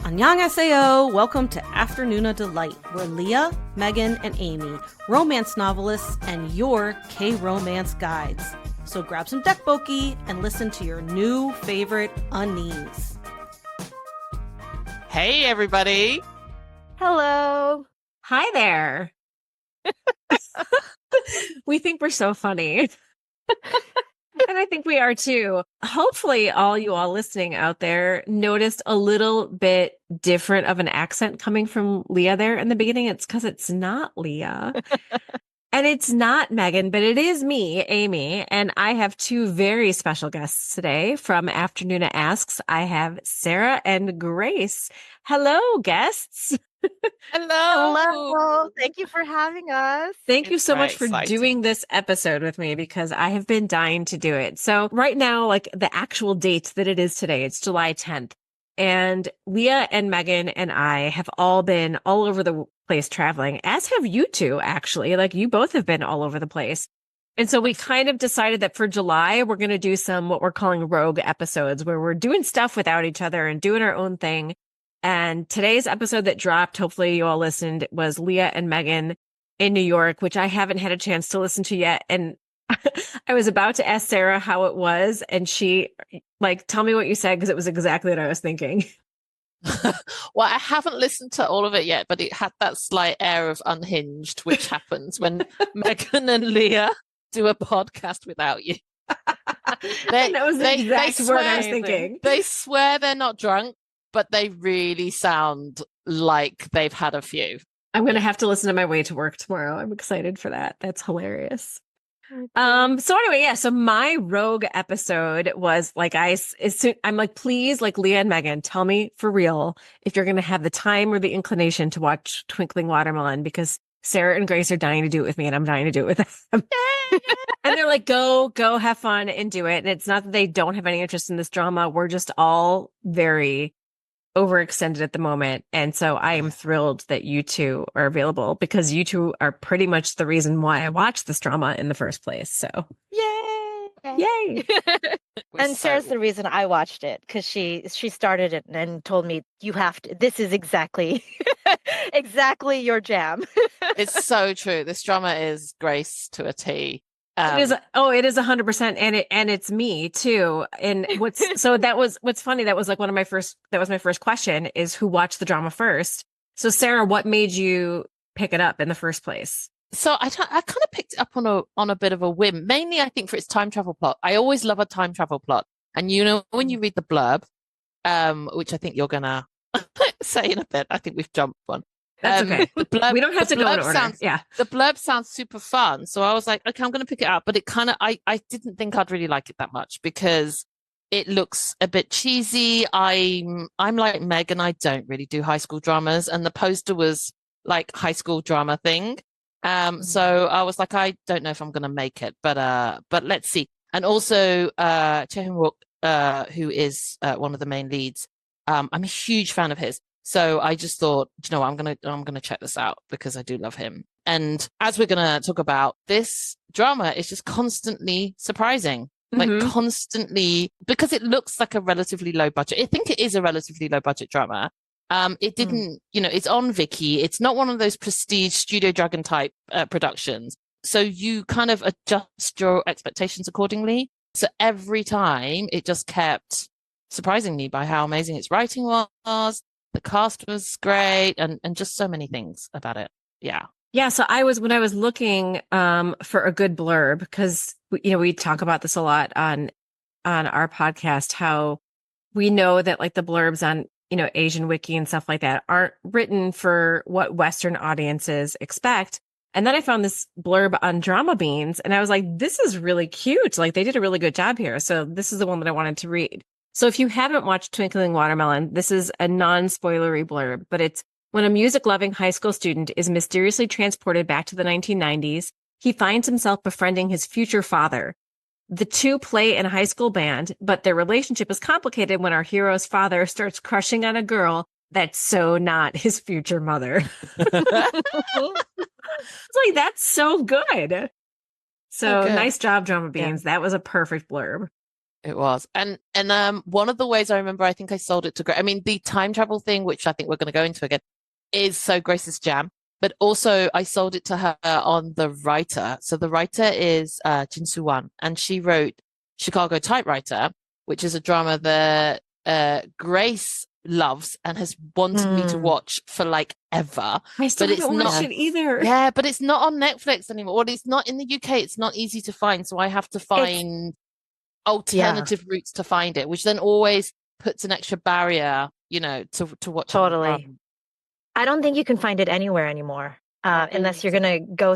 Annyeonghaseyo! Welcome to Afternoona Delight, where Leah, Megan, and Amy, romance novelists and your K-romance guides. So grab some dekboki and listen to your new favorite unnies. Hey, everybody. Hello. Hi there. We think we're so funny. And I think we are too. Hopefully all you all listening out there noticed a little bit different of an accent coming from Leah there in the beginning. It's because it's not Leah. And it's not Megan, but it is me, Amy. And I have two very special guests today from Afternoona Asks. I have Sarah and Grace. Hello, guests. Hello. Thank you for having us. Thank you so much for doing this episode with me because I have been dying to do it. So right now, like the actual date that it is today, it's July 10th. And Leah and Megan and I have all been all over the place traveling, as have you two, actually. Like you both have been all over the place. And so we kind of decided that for July, we're going to do some what we're calling rogue episodes where we're doing stuff without each other and doing our own thing. And today's episode that dropped, hopefully you all listened, was Leah and Megan in New York, which I haven't had a chance to listen to yet. And I was about to ask Sarah how it was. And she tell me what you said, because it was exactly what I was thinking. Well, I haven't listened to all of it yet, but it had that slight air of unhinged, which happens when Megan and Leah do a podcast without you. That was the exact word I was thinking. They swear they're not drunk, but they really sound like they've had a few. I'm going to have to listen to my way to work tomorrow. I'm excited for that. That's hilarious. So anyway, yeah. So my rogue episode was I'm like, please, like Leah and Megan, tell me for real if you're going to have the time or the inclination to watch Twinkling Watermelon, because Sarah and Grace are dying to do it with me and I'm dying to do it with them. And they're like, go have fun and do it. And it's not that they don't have any interest in this drama. We're just all very overextended at the moment. And so I am thrilled that you two are available, because you two are pretty much the reason why I watched this drama in the first place. So yay. And Sarah's the reason I watched it, because she started it and told me, you have to, this is exactly your jam. It's so true. This drama is Grace to a T. It is 100%. And it's me too. And what's funny. That was my first question is who watched the drama first. So Sarah, what made you pick it up in the first place? So I kind of picked it up on a bit of a whim, mainly I think for its time travel plot. I always love a time travel plot. And when you read the blurb, which I think you're going to say in a bit, I think we've jumped one. That's okay. We don't have to go in order. The blurb sounds super fun. So I was like, okay, I'm going to pick it up. But it kind of, I didn't think I'd really like it that much because it looks a bit cheesy. I'm like Megan, I don't really do high school dramas. And the poster was like high school drama thing. So I was like, I don't know if I'm going to make it, but let's see. And also, Chae-Hyun-wook, who is one of the main leads, I'm a huge fan of his. So I just thought, I'm gonna check this out because I do love him. And as we're gonna talk about, this drama is just constantly surprising, constantly, because it looks like a relatively low budget. I think it is a relatively low budget drama. It didn't, it's on Viki. It's not one of those prestige Studio Dragon type productions. So you kind of adjust your expectations accordingly. So every time it just kept surprising me by how amazing its writing was. The cast was great and just so many things about it. Yeah. Yeah. So when I was looking for a good blurb, because, we talk about this a lot on our podcast, how we know that like the blurbs on, Asian Wiki and stuff like that aren't written for what Western audiences expect. And then I found this blurb on Drama Beans and I was like, this is really cute. Like they did a really good job here. So this is the one that I wanted to read. So if you haven't watched Twinkling Watermelon, this is a non-spoilery blurb, but it's when a music-loving high school student is mysteriously transported back to the 1990s, he finds himself befriending his future father. The two play in a high school band, but their relationship is complicated when our hero's father starts crushing on a girl that's so not his future mother. It's like, that's so good. So nice job, Drama Beans. Yeah. That was a perfect blurb. It was. And one of the ways I remember, I think I sold it to Grace. I mean, the time travel thing, which I think we're going to go into again, is so Grace's jam. But also I sold it to her on the writer. So the writer is Jin Soo Wan, and she wrote Chicago Typewriter, which is a drama that Grace loves and has wanted me to watch for like ever. I still But it's haven't watched not- it either. Yeah, but it's not on Netflix anymore. Well, it's not in the UK. It's not easy to find. So I have to find alternative routes to find it, which then always puts an extra barrier, you know, to watch it on Totally. Prime. I don't think you can find it anywhere anymore, unless you're gonna go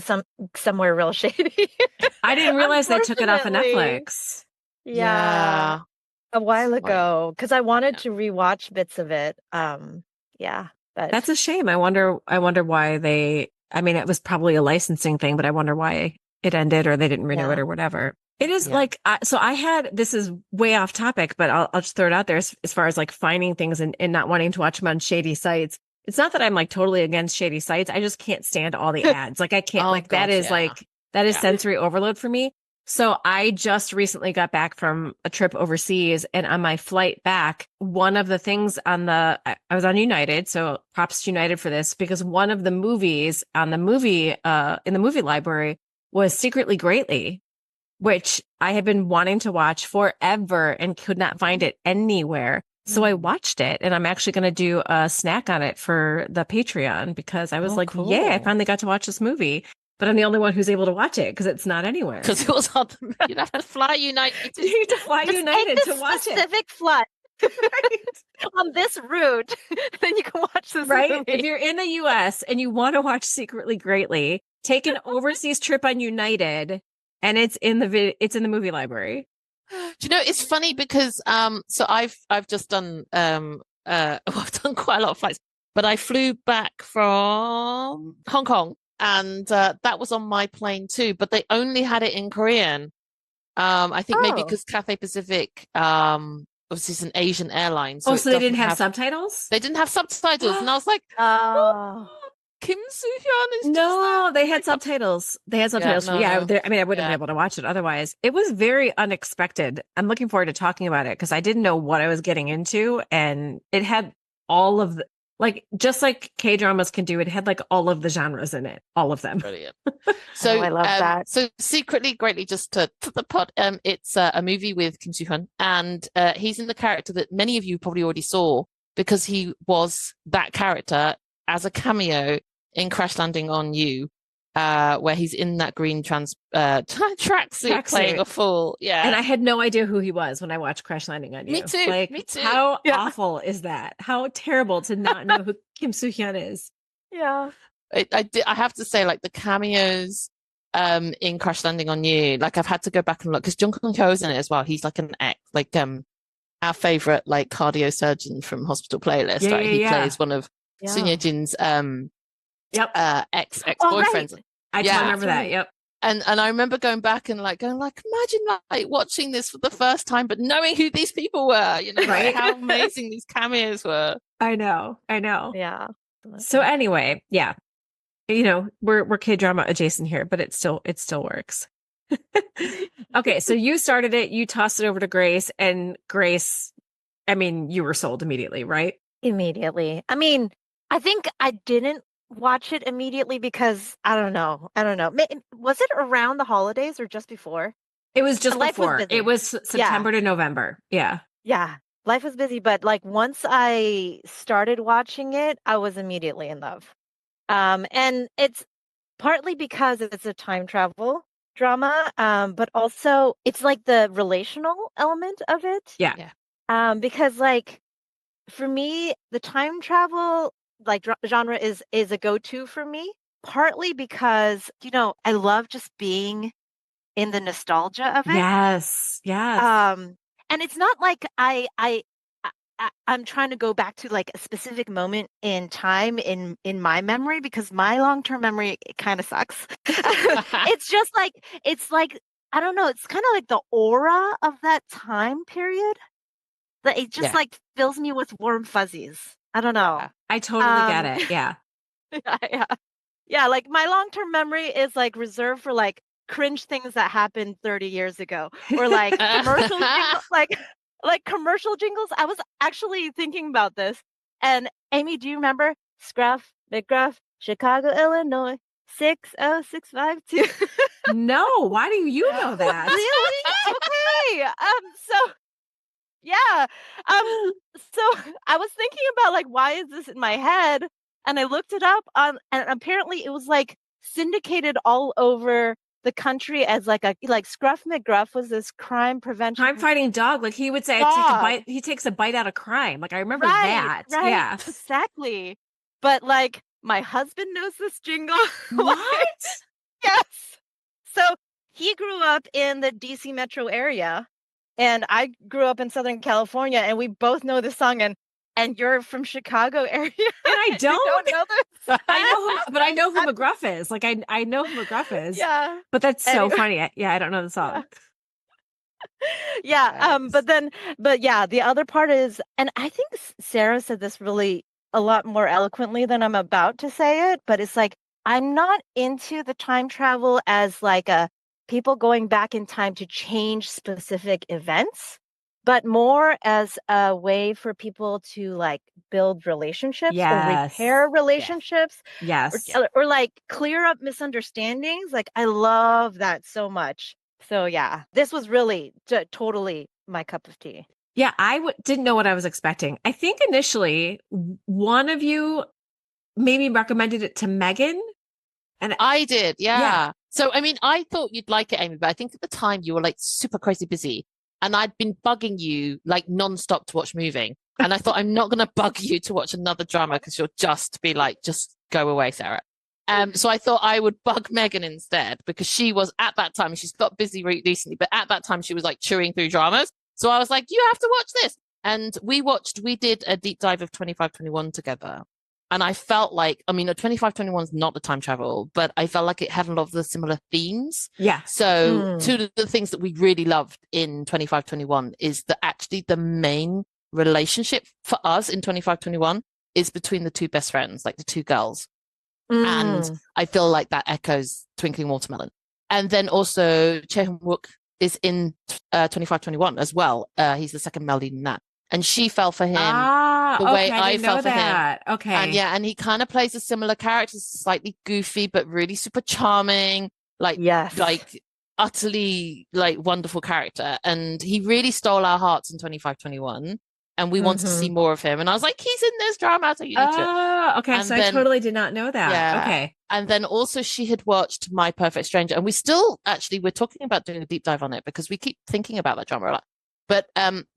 somewhere real shady. I didn't realize they took it off of Unfortunately. Netflix. Yeah, a while It's ago, because I wanted Yeah. to rewatch bits of it. Yeah, but That's a shame. I wonder why they, I mean, it was probably a licensing thing, but I wonder why it ended or they didn't renew it or whatever. It is Yeah. like, so I had, this is way off topic, but I'll just throw it out there as far as like finding things and not wanting to watch them on shady sites. It's not that I'm like totally against shady sites. I just can't stand all the ads. Like I can't, Oh, like that God, is yeah. like, that is Yeah. sensory overload for me. So I just recently got back from a trip overseas, and on my flight back, one of the things I was on United, so props to United for this, because one of the movies on the movie, in the movie library was Secretly Greatly, which I had been wanting to watch forever and could not find it anywhere. So I watched it, and I'm actually going to do a snack on it for the Patreon because I was like, yeah, I cool. finally got to watch this movie. But I'm the only one who's able to watch it because it's not anywhere. Because it was on the, you'd have to fly United. You need to fly just United take to this watch it. specific flight on this route, then you can watch this Right? movie. If you're in the US and you want to watch Secretly Greatly, take an overseas trip on United, and it's in the movie library. Do you know, it's funny because so I've just done I've done quite a lot of flights, but I flew back from Hong Kong, and that was on my plane too, but they only had it in Korean. I think maybe Oh. because Cathay Pacific obviously it's an Asian airline, so Oh, it so they didn't doesn't have subtitles? they didn't have subtitles, and I was like, Oh. Kim Soo-hyun is just No, they had subtitles. They had subtitles. no, Yeah, no. I mean, I wouldn't Yeah. be able to watch it otherwise. It was very unexpected. I'm looking forward to talking about it because I didn't know what I was getting into, and it had all of the, like, just like K-dramas can do, it had like all of the genres in it, all of them. Brilliant. So I love that. So Secretly Greatly, just to put the pod, it's a movie with Kim Soo-hyun, and he's in the character that many of you probably already saw because he was that character as a cameo in Crash Landing on You, where he's in that green tracksuit playing a fool. Yeah. And I had no idea who he was when I watched Crash Landing on You. Me too, Like, me too. how Yeah. awful is that? How terrible to not know who Kim Soo-hyun is. Yeah. I have to say, like, the cameos in Crash Landing on You, like, I've had to go back and look because Jung Kang Ho's in it as well. He's like an ex, like our favorite like cardio surgeon from Hospital Playlist. Yeah, right? yeah, He yeah. plays one of Sun Yeah. Ye-jin's Yep. ex-boyfriends. I Yeah. remember that. Yep. And I remember going back and imagine like watching this for the first time, but knowing who these people were, you know, like, Right. how amazing these cameos were. I know. Yeah. So anyway, yeah. You know, we're K-drama adjacent here, but it still works. Okay, so you started it, you tossed it over to Grace, and Grace, I mean, you were sold immediately, right? Immediately. I mean, I think I didn't watch it immediately because I don't know. Was it around the holidays or just before? It was just Life was before. busy. It was September to November. Yeah. Yeah. Life was busy, but like once I started watching it, I was immediately in love. And it's partly because it's a time travel drama, but also it's like the relational element of it. Yeah. Because like for me, the time travel like genre is a go-to for me, partly because, you know, I love just being in the nostalgia of it. Yes. Yes. And it's not like I'm trying to go back to like a specific moment in time in my memory because my long-term memory kind of sucks. It's just like I don't know, it's kind of like the aura of that time period that it just like fills me with warm fuzzies. I don't know. I totally get it. Yeah. Yeah. Yeah, like my long-term memory is like reserved for like cringe things that happened 30 years ago, or like commercial jingles, like commercial jingles. I was actually thinking about this. And Amy, do you remember Scruff McGruff, Chicago, Illinois, 60652? No, why do you know that? Really? Okay. So yeah. So I was thinking about like, why is this in my head? And I looked it up and apparently it was like syndicated all over the country as like Scruff McGruff was this crime prevention Crime fighting dog. Like he would say, I take a bite. He takes a bite out of crime. Like I remember that. Right, Yeah. exactly. But like my husband knows this jingle. What? Yes. So he grew up in the DC metro area, and I grew up in Southern California, and we both know this song. And you're from Chicago area, and I don't know this. I know who, but I know who McGruff is. Like I know who McGruff is. Yeah. But that's so funny. I don't know the song. Yeah. But yeah, the other part is, and I think Sarah said this really a lot more eloquently than I'm about to say it, but it's like, I'm not into the time travel as like a people going back in time to change specific events, but more as a way for people to like build relationships or repair relationships. Yes. Or like clear up misunderstandings. Like I love that so much. So yeah, this was really totally my cup of tea. Yeah, I didn't know what I was expecting. I think initially one of you maybe recommended it to Megan. And I did, yeah. So, I mean, I thought you'd like it, Amy, but I think at the time you were like super crazy busy. And I'd been bugging you like nonstop to watch Moving. And I thought, I'm not going to bug you to watch another drama because you'll just be like, just go away, Sarah. So I thought I would bug Megan instead because she was at that time, she's got busy recently, but at that time she was like chewing through dramas. So I was like, you have to watch this. And we did a deep dive of 2521 together. And I felt like, I mean, 2521 is not the time travel, but I felt like it had a lot of the similar themes. Yeah. So two of the things that we really loved in 2521 is that actually the main relationship for us in 2521 is between the two best friends, like the two girls. And I feel like that echoes Twinkling Watermelon. And then also Chae Wook is in 2521 as well. He's the second male lead in that. And she fell for him the way I fell for him. Okay. And he kind of plays a similar character, slightly goofy, but really super charming, like utterly like wonderful character. And he really stole our hearts in 2521. And we wanted to see more of him. And I was like, he's in this drama, so you need to. Okay. And so I totally did not know that. Yeah. Okay. And then also she had watched My Perfect Stranger. And we still we're talking about doing a deep dive on it because we keep thinking about that drama a lot. But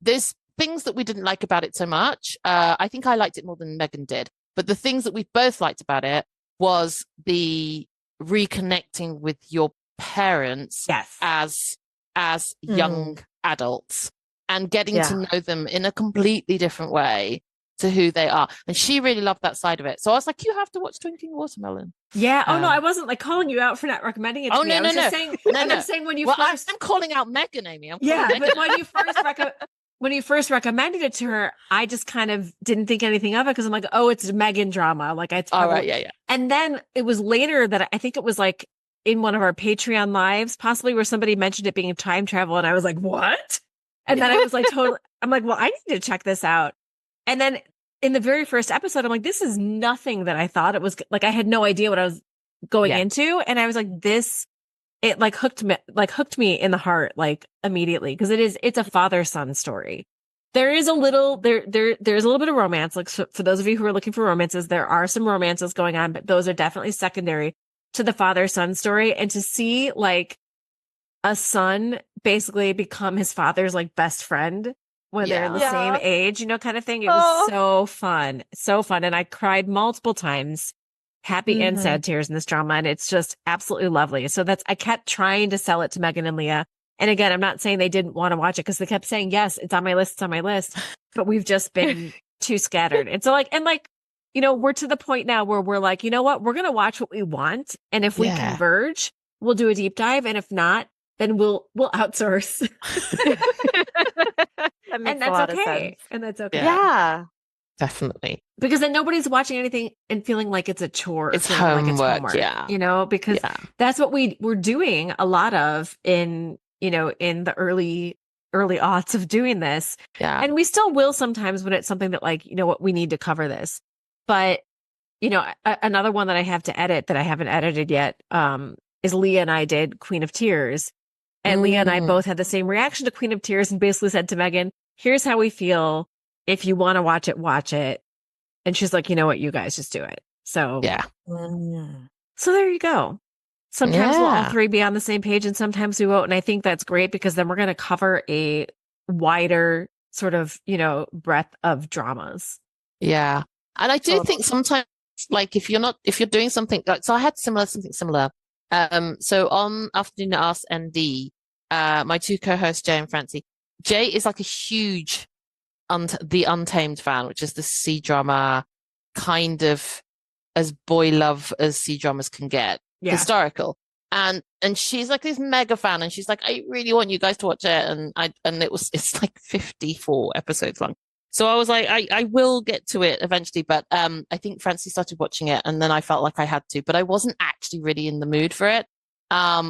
there's things that we didn't like about it so much. I think I liked it more than Megan did. But the things that we both liked about it was the reconnecting with your parents as young adults and getting to know them in a completely different way to who they are. And she really loved that side of it. So I was like, you have to watch Twinkling Watermelon. Yeah. Oh, no, I wasn't like calling you out for not recommending it to me. I was just saying, I'm saying when you first... I'm calling out Megan, Amy. But when you first recommended it to her, I just kind of didn't think anything of it because I'm like, oh, it's a Megan drama. Like it's probably... All right, yeah. And then it was later that I think it was like in one of our Patreon lives, possibly where somebody mentioned it being time travel. And I was like, what? And then I was like, totally, I'm like, well, I need to check this out. And then in the very first episode, I'm like, this is nothing that I thought it was. Like, I had no idea what I was going into. And I was like, it like hooked me in the heart, like immediately. Cause it's a father-son story. There is a little, there's a little bit of romance. Like so for those of you who are looking for romances, there are some romances going on, but those are definitely secondary to the father-son story. And to see like a son basically become his father's like best friend when they're in the same age, you know, kind of thing. It was so fun. So fun. And I cried multiple times, happy and sad tears in this drama. And it's just absolutely lovely. So I kept trying to sell it to Megan and Leah. And again, I'm not saying they didn't want to watch it because they kept saying, yes, it's on my list. It's on my list. But we've just been too scattered. And so you know, we're to the point now where we're like, you know what, we're going to watch what we want. And if we converge, we'll do a deep dive. And if not, then we'll outsource. And that's okay. And that's okay. Yeah. definitely. Because then nobody's watching anything and feeling like it's a chore or It's feeling like it's homework, homework. yeah. You know, because Yeah. that's what we're doing a lot of in the early aughts of doing this. Yeah. And we still will sometimes when it's something that like, you know what, we need to cover this. But, you know, another one that I have to edit that I haven't edited yet is Leah and I did Queen of Tears. And Leah and I both had the same reaction to Queen of Tears and basically said to Megan, here's how we feel. If you want to watch it, watch it. And she's like, you know what, you guys just do it. So Yeah. So there you go. Sometimes we'll all Yeah. three be on the same page and sometimes we won't. And I think that's great because then we're going to cover a wider sort of, you know, breadth of dramas. Yeah. And I do think sometimes, like, if you're doing something like, so I had something similar. So on Afternoona Asks ND, my two co-hosts, Jay and Francie, Jay is like a huge The Untamed fan, which is the C drama, kind of as boy love as C dramas can get, historical. And she's like this mega fan, and she's like, I really want you guys to watch it. And it's like 54 episodes long. So I was like, I will get to it eventually, but I think Francie started watching it, and then I felt like I had to, but I wasn't actually really in the mood for it.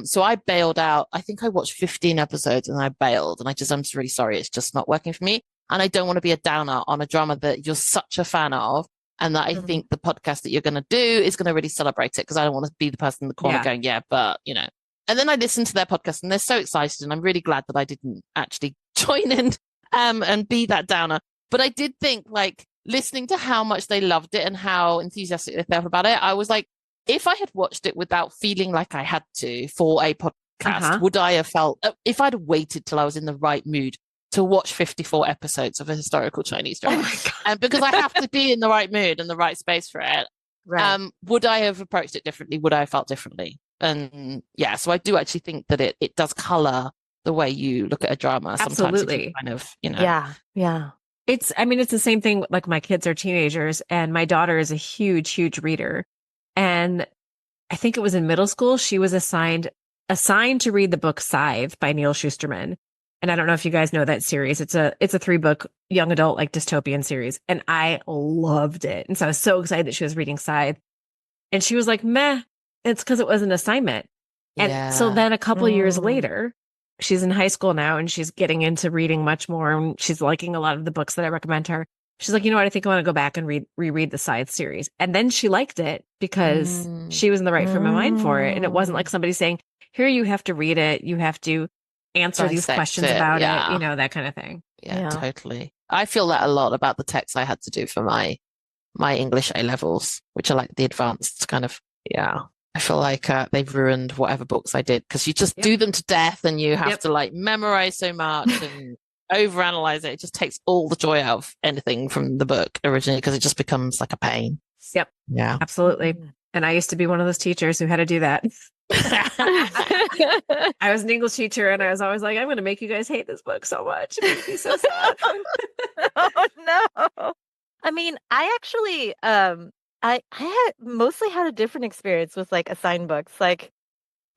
So I bailed out. I think I watched 15 episodes and I bailed, and I'm just really sorry. It's just not working for me. And I don't want to be a downer on a drama that you're such a fan of, and that I think the podcast that you're going to do is going to really celebrate it, because I don't want to be the person in the corner going, yeah, but, you know. And then I listened to their podcast and they're so excited, and I'm really glad that I didn't actually join in and be that downer. But I did think, like, listening to how much they loved it and how enthusiastic they felt about it, I was like, if I had watched it without feeling like I had to for a podcast, would I have felt, if I'd waited till I was in the right mood to watch 54 episodes of a historical Chinese drama, and because I have to be in the right mood and the right space for it, would I have approached it differently? Would I have felt differently? And yeah, so I do actually think that it does color the way you look at a drama. Sometimes if you kind of, you know. Yeah. It's the same thing. Like, my kids are teenagers and my daughter is a huge reader. And I think it was in middle school, she was assigned to read the book Scythe by Neil Shusterman. And I don't know if you guys know that series. It's a 3-book young adult, like, dystopian series. And I loved it. And so I was so excited that she was reading Scythe. And she was like, meh, it's because it was an assignment. And so then a couple of years later, she's in high school now and she's getting into reading much more. And she's liking a lot of the books that I recommend her. She's like, you know what? I think I want to go back and reread the Scythe series. And then she liked it because she was in the right frame of mind for it. And it wasn't like somebody saying, here, you have to read it. You have to answer these questions about it, you know, that kind of thing. Yeah, totally. I feel that a lot about the texts I had to do for my English A levels, which are like the advanced kind of, I feel like they've ruined whatever books I did, because you just do them to death and you have to like memorize so much and overanalyze it. It just takes all the joy out of anything from the book originally, because it just becomes like a pain. Yep. Yeah. Absolutely. And I used to be one of those teachers who had to do that. I was an English teacher and I was always like, I'm going to make you guys hate this book so much. It makes me so sad. Oh, no. I mean, I actually, I had mostly had a different experience with like assigned books. Like,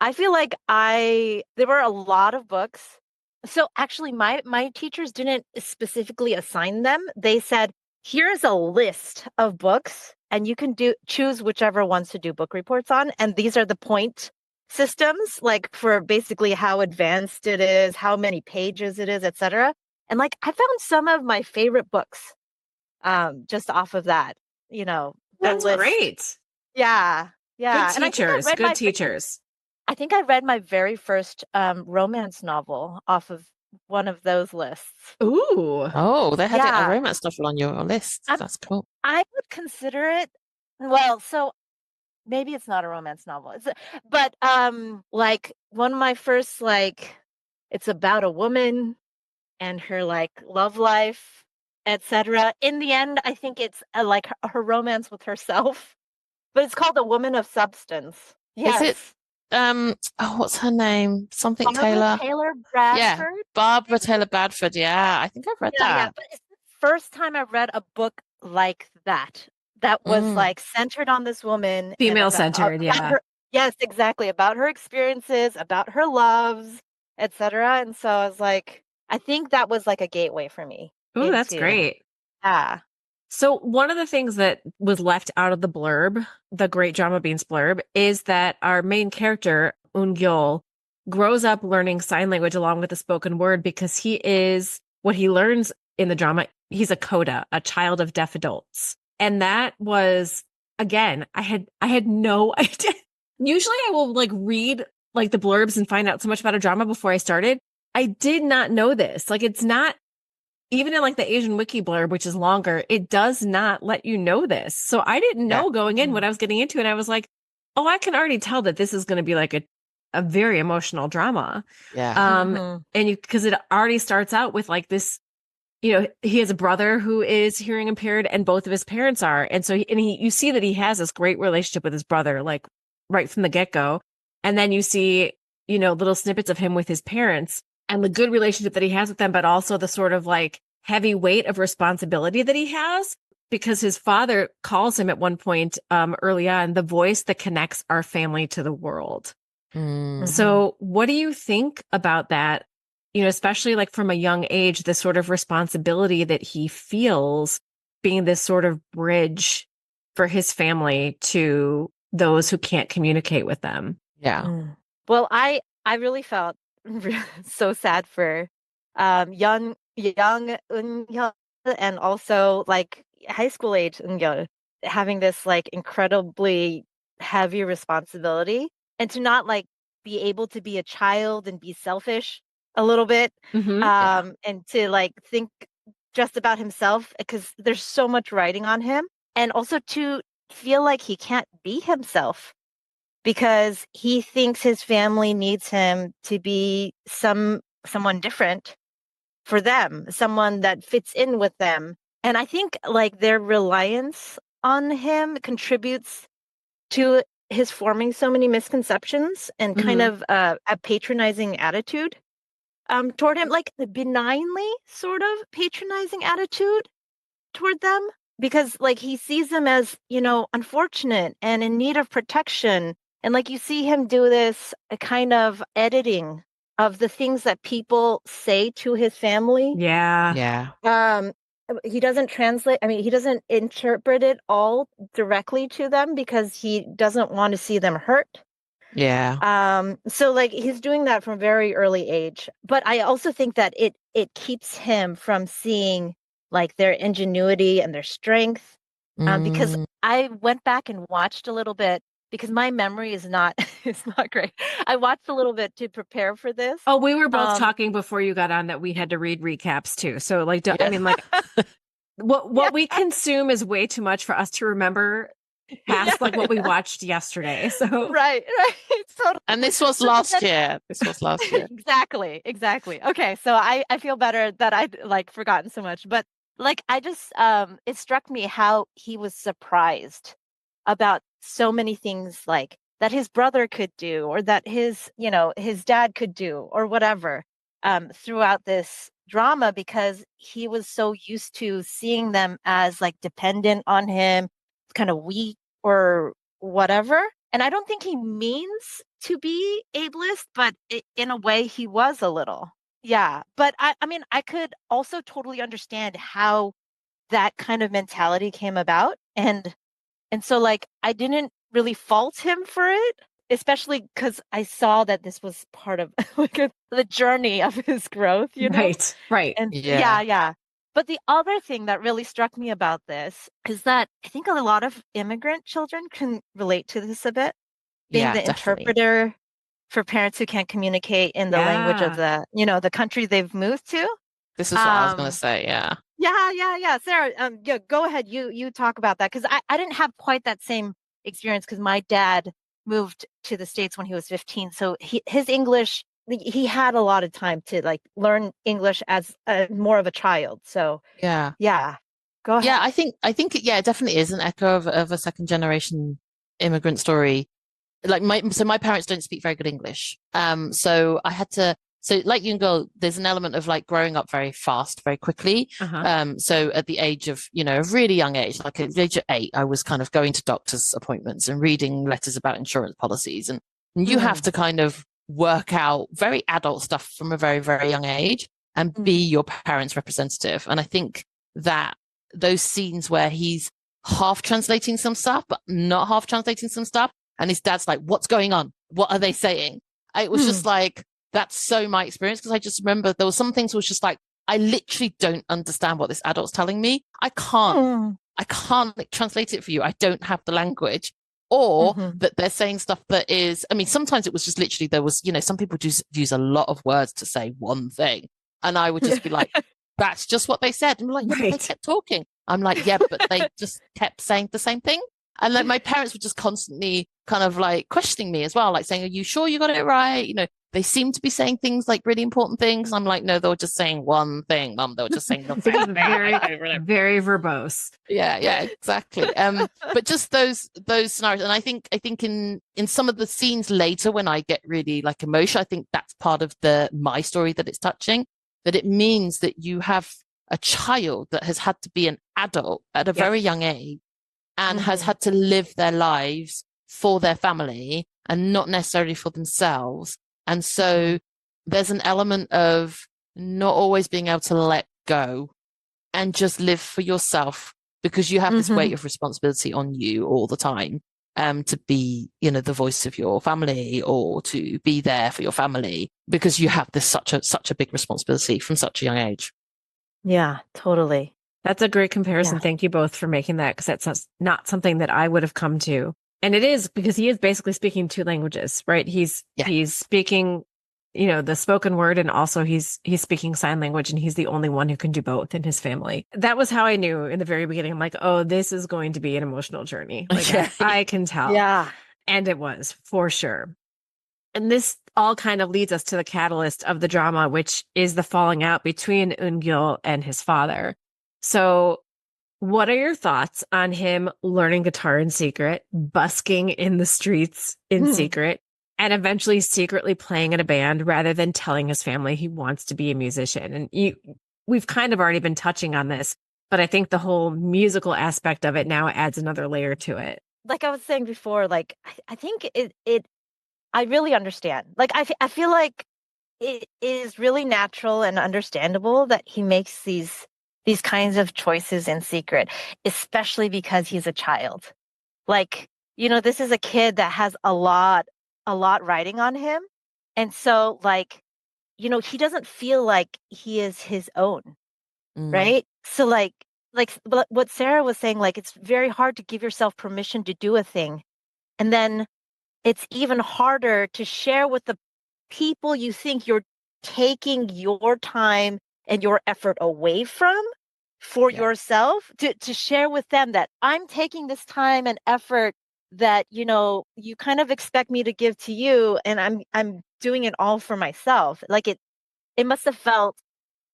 I feel like there were a lot of books. So actually my teachers didn't specifically assign them. They said, here's a list of books and you can choose whichever ones to do book reports on. And these are the point systems, like, for basically how advanced it is, how many pages it is, etc. And like, I found some of my favorite books just off of that, you know. That's list. great. Yeah. Good teachers. Good teachers. I think I read my very first romance novel off of one of those lists. Ooh. Oh, they had a romance novel on your list. That's cool. I would consider it, well, so maybe it's not a romance novel. But like, one of my first, like, it's about a woman and her like love life, etc. In the end, I think it's like her romance with herself. But it's called A Woman of Substance. Yes. Is it what's her name? Something Taylor. Taylor Bradford. Yeah, Barbara Taylor Bradford. Yeah, I think I've read that. Yeah, but it's the first time I read a book like that. That was like centered on this woman. Female centered, Yes, exactly. About her experiences, about her loves, etc. And so I was like, I think that was like a gateway for me. Oh, that's great. Yeah. So one of the things that was left out of the blurb, the Great Drama Beans blurb, is that our main character, Eun-gyeol, grows up learning sign language along with the spoken word because he is what he learns in the drama. He's a coda, a child of deaf adults. And that was, again, I had no idea. Usually I will like read like the blurbs and find out so much about a drama before I started. I did not know this. Like it's not, even in like the Asian Wiki blurb, which is longer, it does not let you know this. So I didn't know going in what I was getting into. And I was like, oh, I can already tell that this is going to be like a very emotional drama. Yeah. And because it already starts out with like this, he has a brother who is hearing impaired and both of his parents are. And so you see that he has this great relationship with his brother, like right from the get-go. And then you see, little snippets of him with his parents and the good relationship that he has with them, but also the sort of like heavy weight of responsibility that he has because his father calls him at one point early on, the voice that connects our family to the world. Mm. So what do you think about that? Especially like from a young age, the sort of responsibility that he feels being this sort of bridge for his family to those who can't communicate with them. Yeah. Well, I really felt so sad for young Eun-gyeol and also like high school age Eun-gyeol having this like incredibly heavy responsibility and to not like be able to be a child and be selfish a little bit and to like think just about himself because there's so much writing on him and also to feel like he can't be himself because he thinks his family needs him to be someone different for them, someone that fits in with them. And I think like their reliance on him contributes to his forming so many misconceptions and kind of a patronizing attitude toward him, like the benignly sort of patronizing attitude toward them because like he sees them as, unfortunate and in need of protection. And like you see him do this kind of editing of the things that people say to his family. Yeah. He doesn't translate, he doesn't interpret it all directly to them because he doesn't want to see them hurt. Yeah. So like he's doing that from a very early age. But I also think that it keeps him from seeing like their ingenuity and their strength. Because I went back and watched a little bit because my memory is not it's not great. I watched a little bit to prepare for this. Oh, we were both talking before you got on that we had to read recaps too. So like, Yeah. I mean, like what we consume is way too much for us to remember past like what we watched yesterday. So right. Totally. And this was last year. Exactly. Okay, so I feel better that I'd like forgotten so much, but like I just it struck me how he was surprised about so many things like that his brother could do or that his dad could do or whatever throughout this drama because he was so used to seeing them as like dependent on him, kind of weak or whatever. And I don't think he means to be ableist, but in a way he was a little. Yeah. But I mean, I could also totally understand how that kind of mentality came about. And so like I didn't really fault him for it, especially because I saw that this was part of like the journey of his growth, Right. And Yeah. yeah. But the other thing that really struck me about this is that I think a lot of immigrant children can relate to this a bit, being the definitely. interpreter for parents who can't communicate in the language of the country they've moved to. This is what I was going to say. Yeah. Yeah. Sarah, go ahead. You talk about that because I didn't have quite that same experience because my dad moved to the States when he was 15. So his English, he had a lot of time to like learn English as more of a child. So Yeah. Go ahead. Yeah, I think it definitely is an echo of a second generation immigrant story. Like my parents don't speak very good English. So I had to. So like you go, there's an element of like growing up very fast, very quickly. So at the age of, a really young age, like at the age of 8, I was kind of going to doctor's appointments and reading letters about insurance policies. And you have to kind of work out very adult stuff from a very, very young age and be your parents' representative. And I think that those scenes where he's half translating some stuff, but not half translating some stuff. And his dad's like, what's going on? What are they saying? It was just like, that's so my experience. Because I just remember there were some things where it was just like, I literally don't understand what this adult's telling me. I can't like, translate it for you. I don't have the language. Or that they're saying stuff that is, I mean, sometimes it was just literally, there was, some people just use a lot of words to say one thing. And I would just be like, that's just what they said. And I'm like, yeah, but they kept talking. I'm like, yeah, but they just kept saying the same thing. And like my parents were just constantly kind of like questioning me as well, like saying, are you sure you got it right? They seem to be saying things like really important things. I'm like, no, they were just saying one thing, Mum. They were just saying the same thing. Very, very verbose. Yeah, exactly. But just those scenarios, and I think in some of the scenes later when I get really like emotional, I think that's part of my story that it's touching. That it means that you have a child that has had to be an adult at a very young age and has had to live their lives for their family and not necessarily for themselves. And so there's an element of not always being able to let go and just live for yourself, because you have this weight of responsibility on you all the time, to be, the voice of your family or to be there for your family, because you have this such a big responsibility from such a young age. Yeah, totally. That's a great comparison. Yeah. Thank you both for making that, because that's not something that I would have come to. And it is, because he is basically speaking two languages, right? He's speaking, the spoken word, and also he's speaking sign language, and he's the only one who can do both in his family. That was how I knew in the very beginning. I'm like, oh, this is going to be an emotional journey. Like I can tell. Yeah. And it was, for sure. And this all kind of leads us to the catalyst of the drama, which is the falling out between Eun-gil and his father. So what are your thoughts on him learning guitar in secret, busking in the streets in secret, and eventually secretly playing in a band rather than telling his family he wants to be a musician? And we've kind of already been touching on this, but I think the whole musical aspect of it now adds another layer to it. Like I was saying before, like I think I really understand. Like I feel like it is really natural and understandable that he makes these kinds of choices in secret, especially because he's a child. Like, this is a kid that has a lot riding on him. And so like, he doesn't feel like he is his own. Right. So like what Sarah was saying, like, it's very hard to give yourself permission to do a thing. And then it's even harder to share with the people you think you're taking your time and your effort away from for yourself, to share with them that I'm taking this time and effort that, you kind of expect me to give to you, and I'm doing it all for myself. Like it must have felt,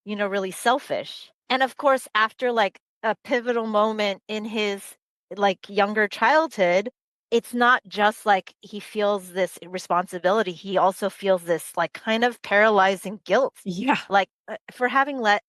really selfish. And of course, after like a pivotal moment in his like younger childhood, it's not just like he feels this responsibility. He also feels this like kind of paralyzing guilt. Yeah. Like for having let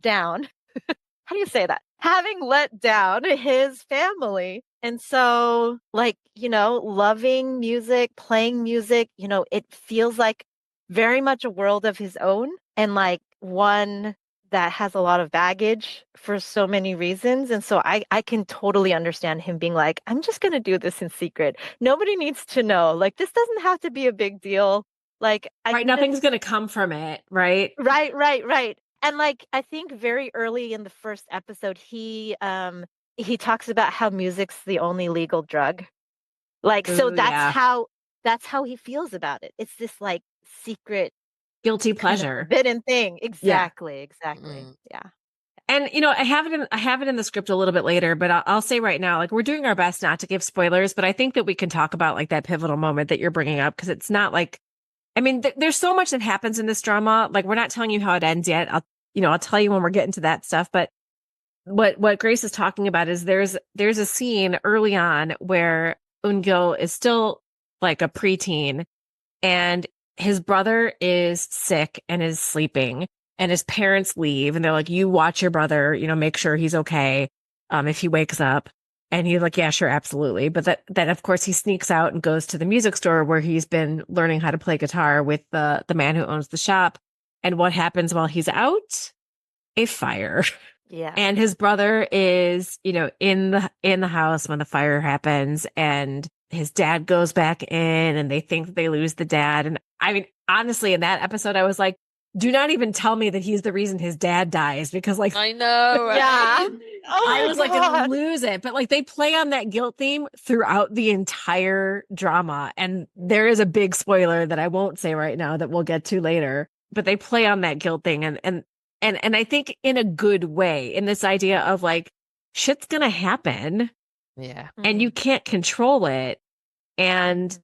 down, how do you say that? Having let down his family. And so like, loving music, playing music, it feels like very much a world of his own, and like one that has a lot of baggage for so many reasons. And so I can totally understand him being like, I'm just going to do this in secret. Nobody needs to know. Like, this doesn't have to be a big deal. Like, nothing's going to come from it. Right. Right. And like, I think very early in the first episode, he talks about how music's the only legal drug. Like, so that's how he feels about it. It's this like secret, guilty pleasure, forbidden thing. Exactly. Yeah. And I have it in the script a little bit later, but I'll say right now, like, we're doing our best not to give spoilers, but I think that we can talk about like that pivotal moment that you're bringing up, because it's not like, I mean, there's so much that happens in this drama. Like, we're not telling you how it ends yet. I'll tell you when we're getting to that stuff. But what Grace is talking about is there's a scene early on where Eun-gil is still like a preteen, and his brother is sick and is sleeping, and his parents leave, and they're like, you watch your brother, make sure he's okay. If he wakes up. And he's like, yeah, sure, absolutely. But then of course he sneaks out and goes to the music store where he's been learning how to play guitar with the man who owns the shop. And what happens while he's out? A fire. Yeah. And his brother is, in the house when the fire happens, and his dad goes back in and they think they lose the dad. And I mean, honestly, in that episode, I was like, do not even tell me that he's the reason his dad dies, because like, I know, right? Yeah. I was like, gonna God. lose it. But like, they play on that guilt theme throughout the entire drama. And there is a big spoiler that I won't say right now that we'll get to later, but they play on that guilt thing. And I think in a good way, in this idea of like, shit's gonna happen Yeah. and you can't control it. And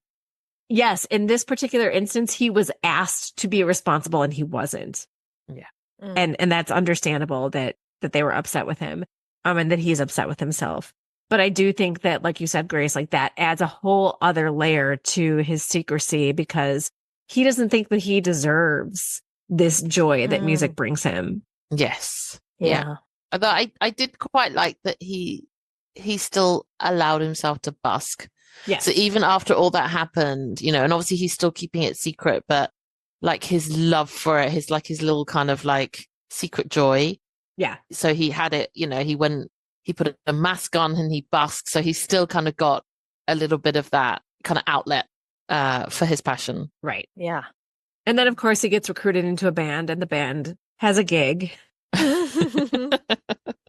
yes, in this particular instance, he was asked to be responsible and he wasn't. Yeah. And that's understandable that they were upset with him, and that he's upset with himself. But I do think that, like you said, Grace, like that adds a whole other layer to his secrecy, because he doesn't think that he deserves this joy that music brings him. Yes. Yeah. Although I did quite like that he still allowed himself to busk. Yes. So even after all that happened, and obviously he's still keeping it secret, but like his love for it, his little kind of like secret joy. Yeah. So he had it, he put a mask on and he busked. So he's still kind of got a little bit of that kind of outlet for his passion. Right. Yeah. And then, of course, he gets recruited into a band, and the band has a gig.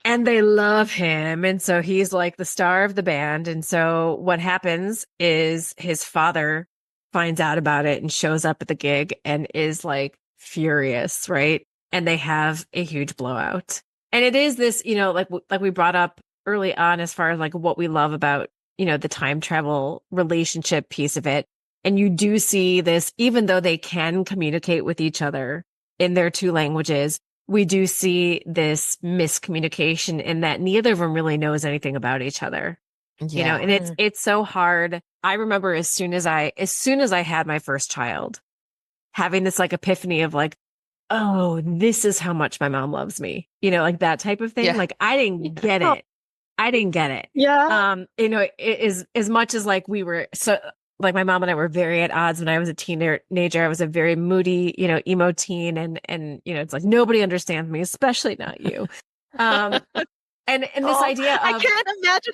And they love him. And so he's like the star of the band. And so what happens is his father finds out about it and shows up at the gig and is like furious, right? And they have a huge blowout. And it is this, like we brought up early on, as far as like what we love about, the time travel relationship piece of it. And you do see this, even though they can communicate with each other in their two languages, we do see this miscommunication in that neither of them really knows anything about each other. Yeah. And it's so hard. I remember as soon as I had my first child, having this like epiphany of like, oh, this is how much my mom loves me, like that type of thing. Yeah. Like I didn't get it. Yeah. It is as much as like we were so like my mom and I were very at odds when I was a teenager. I was a very moody, emo teen, and it's like nobody understands me, especially not you. And this idea of I can't imagine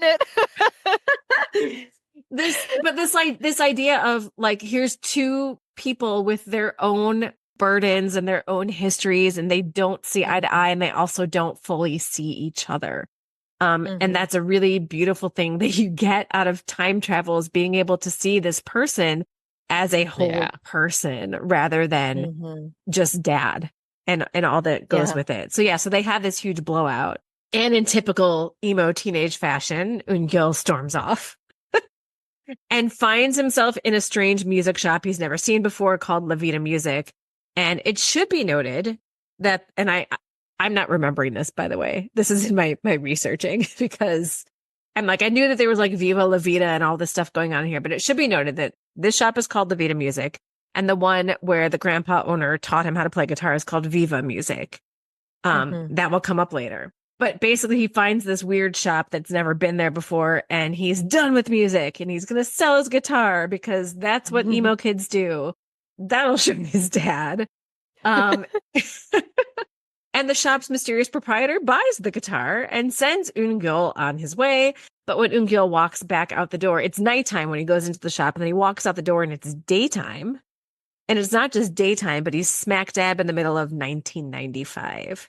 it. this idea of like, here's two people with their own burdens and their own histories, and they don't see eye to eye, and they also don't fully see each other. And that's a really beautiful thing that you get out of time travel, is being able to see this person as a whole person rather than just dad and all that goes with it. So they have this huge blowout, and in typical emo teenage fashion, Eun-gil storms off and finds himself in a strange music shop he's never seen before called La Vida Music. And it should be noted that, and I'm not remembering this, by the way. This is in my researching, because I'm like, I knew that there was like Viva La Vida and all this stuff going on here, but it should be noted that this shop is called La Vida Music, and the one where the grandpa owner taught him how to play guitar is called Viva Music. That will come up later. But basically he finds this weird shop that's never been there before, and he's done with music, and he's going to sell his guitar because that's what emo kids do. That'll show his dad. And the shop's mysterious proprietor buys the guitar and sends Eun-gil on his way. But when Eun-gil walks back out the door, it's nighttime when he goes into the shop, and then he walks out the door and it's daytime. And it's not just daytime, but he's smack dab in the middle of 1995.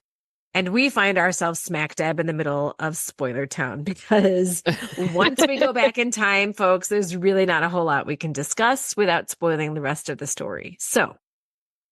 And we find ourselves smack dab in the middle of Spoiler Town, because once we go back in time, folks, there's really not a whole lot we can discuss without spoiling the rest of the story. So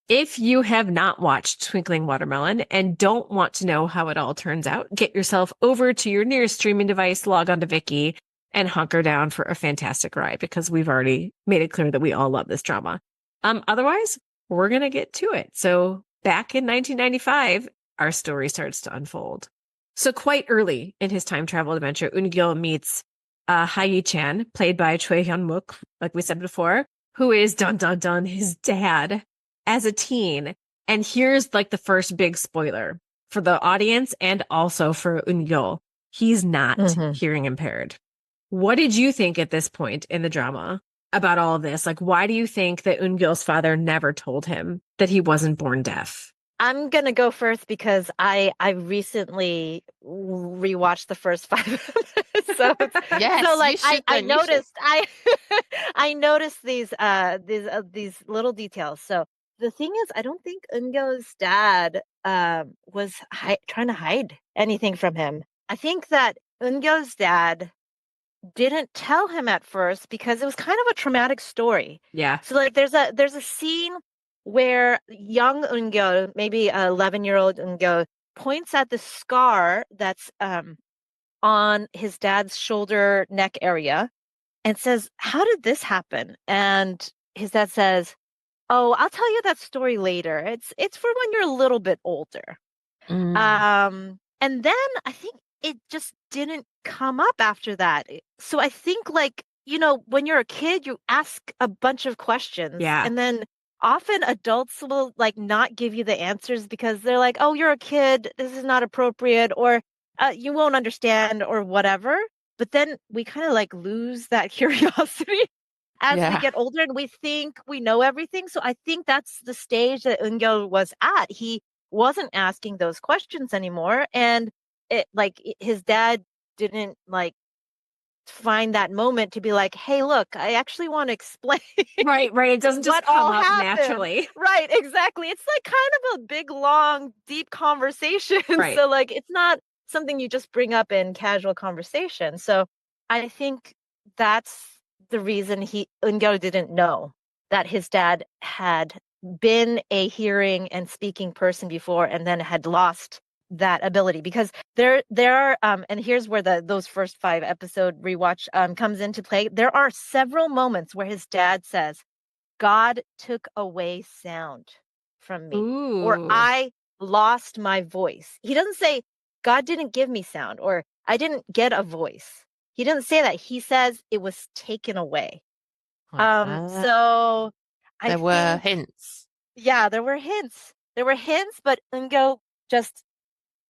if you have not watched Twinkling Watermelon and don't want to know how it all turns out, get yourself over to your nearest streaming device, log on to Viki, and hunker down for a fantastic ride, because we've already made it clear that we all love this drama. Otherwise, we're going to get to it. So back in 1995, our story starts to unfold. So quite early in his time travel adventure, Eun-gil meets Ha-yi-chan, played by Choi Hyun-mook, like we said before, who is, dun dun dun, his dad as a teen. And here's like the first big spoiler for the audience and also for Eun-gil. He's not hearing impaired. What did you think at this point in the drama about all of this? Like, why do you think that Eun-gil's father never told him that he wasn't born deaf? I'm gonna go first because I recently rewatched the first 5 episodes. Yes, So you like should I then. You should. noticed I noticed these little details. So the thing is, I don't think Eungo's dad was trying to hide anything from him. I think that Eungo's dad didn't tell him at first because it was kind of a traumatic story. Yeah. So like there's a scene where young Eungo, maybe 11-year-old Eungo, points at the scar that's on his dad's shoulder neck area and says, "How did this happen?" And his dad says, "Oh, I'll tell you that story later. It's for when you're a little bit older." And then I think it just didn't come up after that. So I think like, when you're a kid, you ask a bunch of questions. Yeah. And then often adults will like not give you the answers because they're like, "Oh, you're a kid. This is not appropriate," or you won't understand or whatever. But then we kind of like lose that curiosity as we Yeah. get older and we think we know everything. So I think that's the stage that Eungo was at. He wasn't asking those questions anymore. And his dad didn't like find that moment to be like, "Hey, look, I actually want to explain Right. It doesn't just what come all up happened." naturally. Right, exactly. It's like kind of a big, long, deep conversation. Right. So like it's not something you just bring up in casual conversation. So I think that's the reason Eungo didn't know that his dad had been a hearing and speaking person before and then had lost that ability, because there are and here's where those first 5 episode rewatch comes into play. There are several moments where his dad says, "God took away sound from me," or Ooh. "I lost my voice." He doesn't say God didn't give me sound or I didn't get a voice. He doesn't say that. He says it was taken away. So I There were think, hints. yeah, there were hints. There were hints, but Eungo just,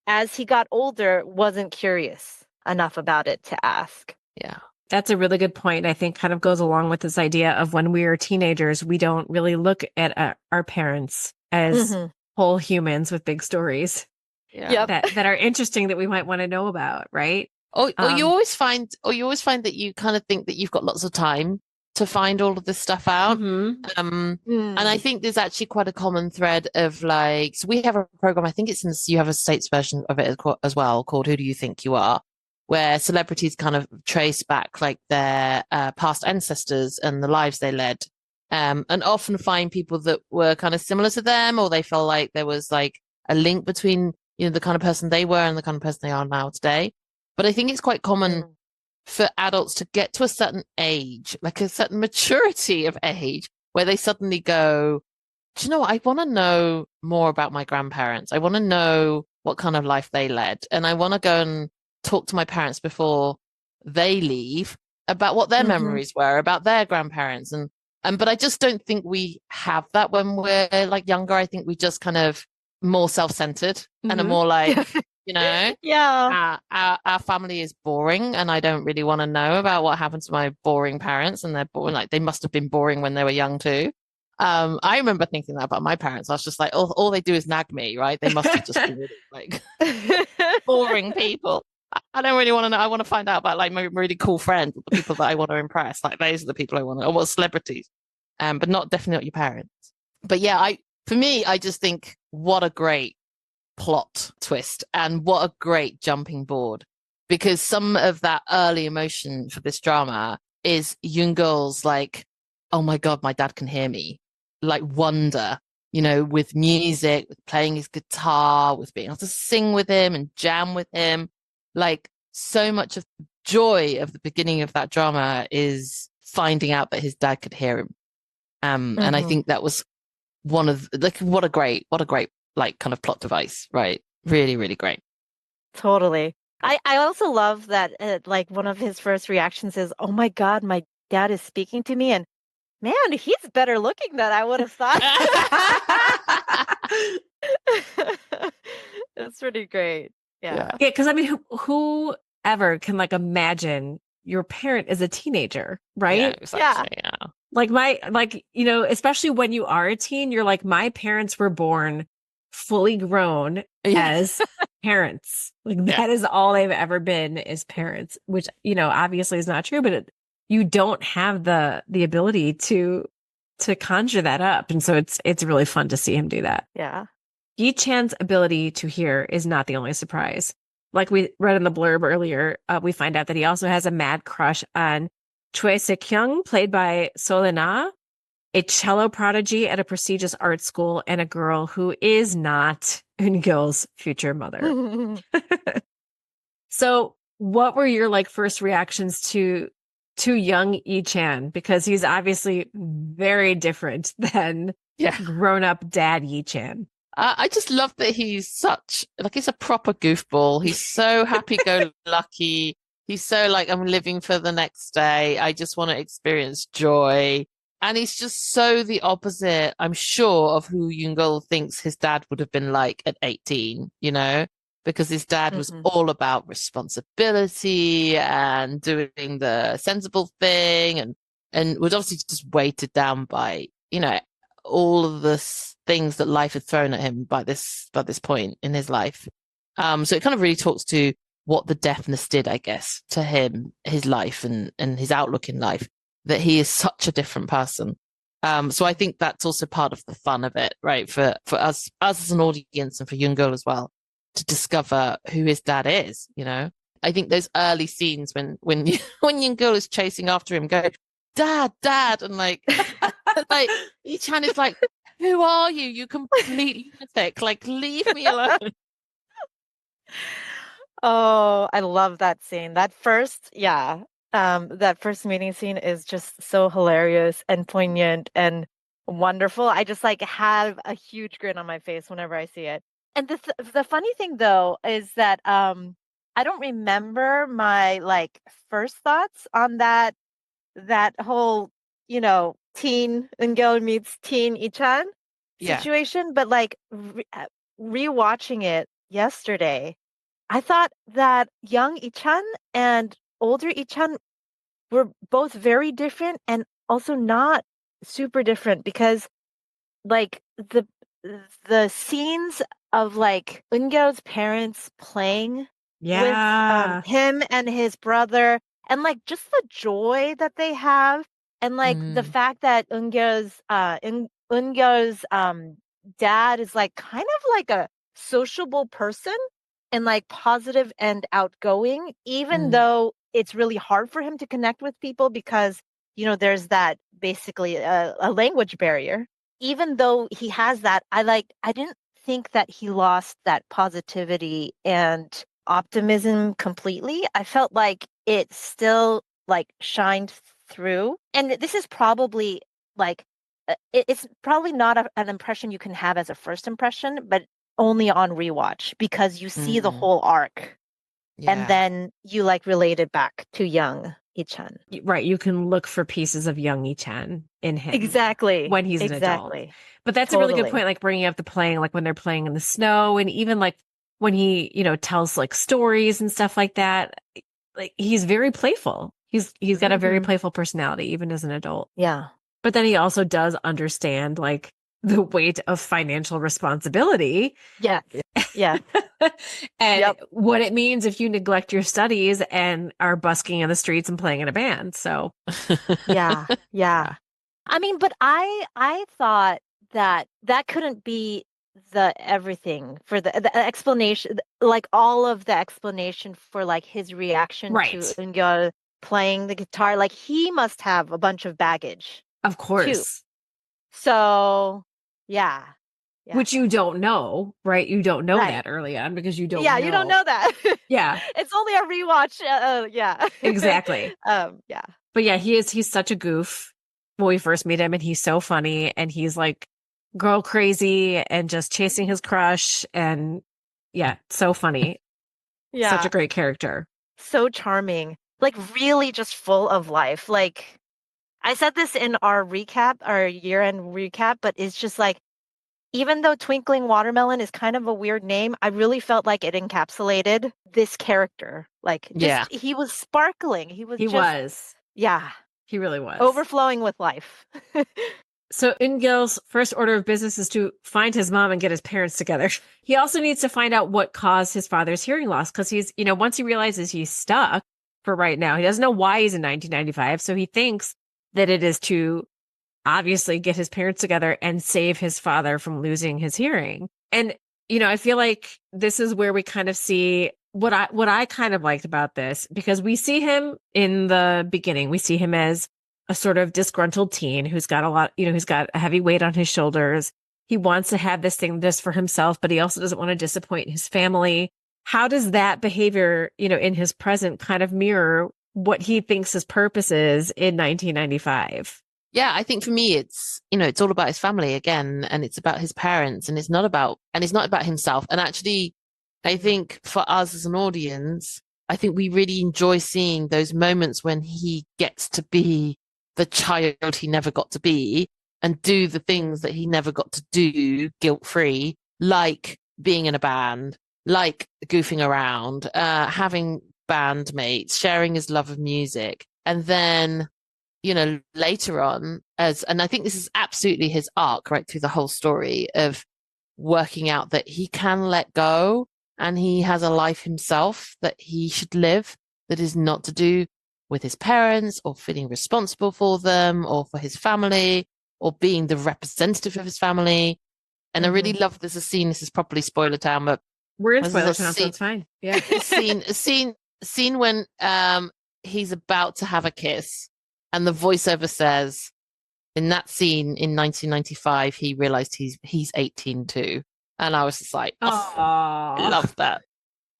as he got older, wasn't curious enough about it to ask. Yeah. That's a really good point. I think kind of goes along with this idea of when we are teenagers, we don't really look at our parents as Mhm. whole humans with big stories Yeah. Yep. that are interesting that we might want to know about, right? Or you always find that you kind of think that you've got lots of time to find all of this stuff out. Mhm. And I think there's actually quite a common thread of like, so we have a program, I think it's you have a States version of it as well, called Who Do You Think You Are? Where celebrities kind of trace back like their past ancestors and the lives they led. And often find people that were kind of similar to them, or they felt like there was like a link between, the kind of person they were and the kind of person they are now today. But I think it's quite common for adults to get to a certain age, like a certain maturity of age, where they suddenly go, "Do you know what? I want to know more about my grandparents. I want to know what kind of life they led. And I want to go and talk to my parents before they leave about what their memories were, about their grandparents." But I just don't think we have that when we're like younger. I think we just kind of more self-centered and are more like, Yeah. our family is boring and I don't really want to know about what happened to my boring parents, and they're boring. Like they must have been boring when they were young too. I remember thinking that about my parents. I was just like, oh, all they do is nag me, right? They must have just been really, like boring people. I don't really want to know. I want to find out about like my really cool friends, the people that I want to impress. Like those are the people I want to, or what celebrities, but definitely not your parents. But yeah, for me, I just think what a great plot twist and what a great jumping board, because some of that early emotion for this drama is Yoongeul's like, "Oh my God, my dad can hear me," like wonder, with music, with playing his guitar, with being able to sing with him and jam with him. Like so much of the joy of the beginning of that drama is finding out that his dad could hear him. And I think that was one of like, what a great like kind of plot device, right? Really, really great. Totally. I also love that like one of his first reactions is, "Oh my God, my dad is speaking to me," and man, he's better looking than I would have thought. That's pretty great. Yeah. Yeah, because I mean, whoever can like imagine your parent as a teenager, right? Yeah, exactly. Yeah. Like especially when you are a teen, you're like, my parents were born fully grown Yeah. as parents. Like Yeah. that is all they've ever been as parents, which, you know, obviously is not true, but you don't have the ability to conjure that up. And so it's really fun to see him do that. Yeah. Yi Chan's ability to hear is not the only surprise. Like we read in the blurb earlier, we find out that he also has a mad crush on Choi Se-kyung, played by Solina, a cello prodigy at a prestigious art school, and a girl who is not Eun-gyeol's future mother. So what were your like first reactions to young Yi Chan? Because he's obviously very different than Yeah. grown-up dad Yi Chan. I just love that he's such, like, he's a proper goofball. He's so happy-go-lucky. He's so like, I'm living for the next day. I just want to experience joy. And he's just so the opposite, I'm sure, of who Yoon-gul thinks his dad would have been like at 18, you know? Because his dad was all about responsibility and doing the sensible thing and was obviously just weighted down by, you know, all of the things that life had thrown at him by this point in his life. So it kind of really talks to what the deafness did, I guess, to him, his life and his outlook in life, that he is such a different person. So I think that's also part of the fun of it, right? For us as an audience and for Yoon-gul as well, to discover who his dad is, you know? I think those early scenes when Yoon-gul is chasing after him, going, Dad, and like Yi Chan is like, who are you? You complete lunatic. Like, leave me alone. Oh, I love that scene. That first meeting scene is just so hilarious and poignant and wonderful. I just like have a huge grin on my face whenever I see it. And the funny thing though is that I don't remember my like first thoughts on that whole, you know, teen Eun-gyeol meets teen Ichan Yeah. situation, but like rewatching it yesterday, I thought that young Ichan and older Ichan were both very different and also not super different because like the scenes of like Eun-gyeol's parents playing Yeah. with him and his brother and like just the joy that they have and like the fact that Eun-gyeol's dad is like kind of like a sociable person and like positive and outgoing even though it's really hard for him to connect with people because you know there's that basically a language barrier. Even though he has that, I didn't think that he lost that positivity and optimism completely. I felt like it still like shined through. And this is probably like it's probably not an impression you can have as a first impression, but only on rewatch because you see the whole arc and then you like relate it back to young Ichan. Right. You can look for pieces of young Ichan in him. Exactly. When he's an adult. But that's a really good point, like bringing up the playing, like when they're playing in the snow and even like when he, you know, tells like stories and stuff like that. Like he's very playful. He's got a very playful personality, even as an adult. Yeah. But then he also does understand like the weight of financial responsibility. Yeah. Yeah. And what it means if you neglect your studies and are busking in the streets and playing in a band. So yeah. I mean, but I thought that couldn't be the everything for the explanation, like all of the explanation for like his reaction to Eun-gyeol playing the guitar. Like he must have a bunch of baggage. Of course. Too. So yeah. Which you don't know, right? You don't know that early on because you don't know. You don't know that. Yeah. It's only a rewatch. Yeah. Exactly. Yeah. But yeah, he's such a goof when we first meet him and he's so funny and he's like girl crazy and just chasing his crush and yeah, so funny. Yeah. Such a great character. So charming. Like really just full of life. Like I said this in our year-end recap, but it's just like even though Twinkling Watermelon is kind of a weird name, I really felt like it encapsulated this character. Like, he was sparkling. He was. Yeah. He really was. Overflowing with life. So Ingil's first order of business is to find his mom and get his parents together. He also needs to find out what caused his father's hearing loss because he's, once he realizes he's stuck for right now, he doesn't know why he's in 1995. So he thinks that it is to obviously get his parents together and save his father from losing his hearing. And, I feel like this is where we kind of see what I kind of liked about this, because we see him in the beginning. We see him as a sort of disgruntled teen who's got a lot, who's got a heavy weight on his shoulders. He wants to have this thing just for himself, but he also doesn't want to disappoint his family. How does that behavior, in his present kind of mirror what he thinks his purpose is in 1995? Yeah, I think for me, it's all about his family again, and it's about his parents, and it's not about himself. And actually, I think for us as an audience, I think we really enjoy seeing those moments when he gets to be the child he never got to be and do the things that he never got to do guilt-free, like being in a band, like goofing around, having bandmates, sharing his love of music. And then, later on, and I think this is absolutely his arc right through the whole story of working out that he can let go and he has a life himself that he should live that is not to do with his parents or feeling responsible for them or for his family or being the representative of his family. And I really love this scene. This is probably spoiler town, but we're in spoiler town, so it's fine. Yeah. scene when he's about to have a kiss and the voiceover says, in that scene in 1995, he realized he's 18 too. And I was just like, I love that.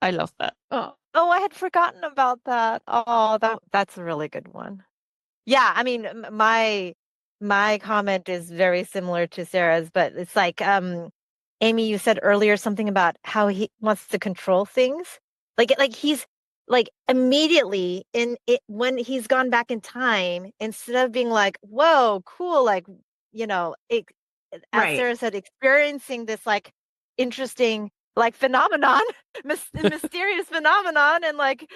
I love that. Oh, I had forgotten about that. Oh, that's a really good one. Yeah, I mean, my comment is very similar to Sarah's, but it's like, Amy, you said earlier something about how he wants to control things. Like he's like immediately in it when he's gone back in time, instead of being like, whoa, cool, like, as Right. Sarah said, experiencing this like interesting like phenomenon, mysterious phenomenon, and like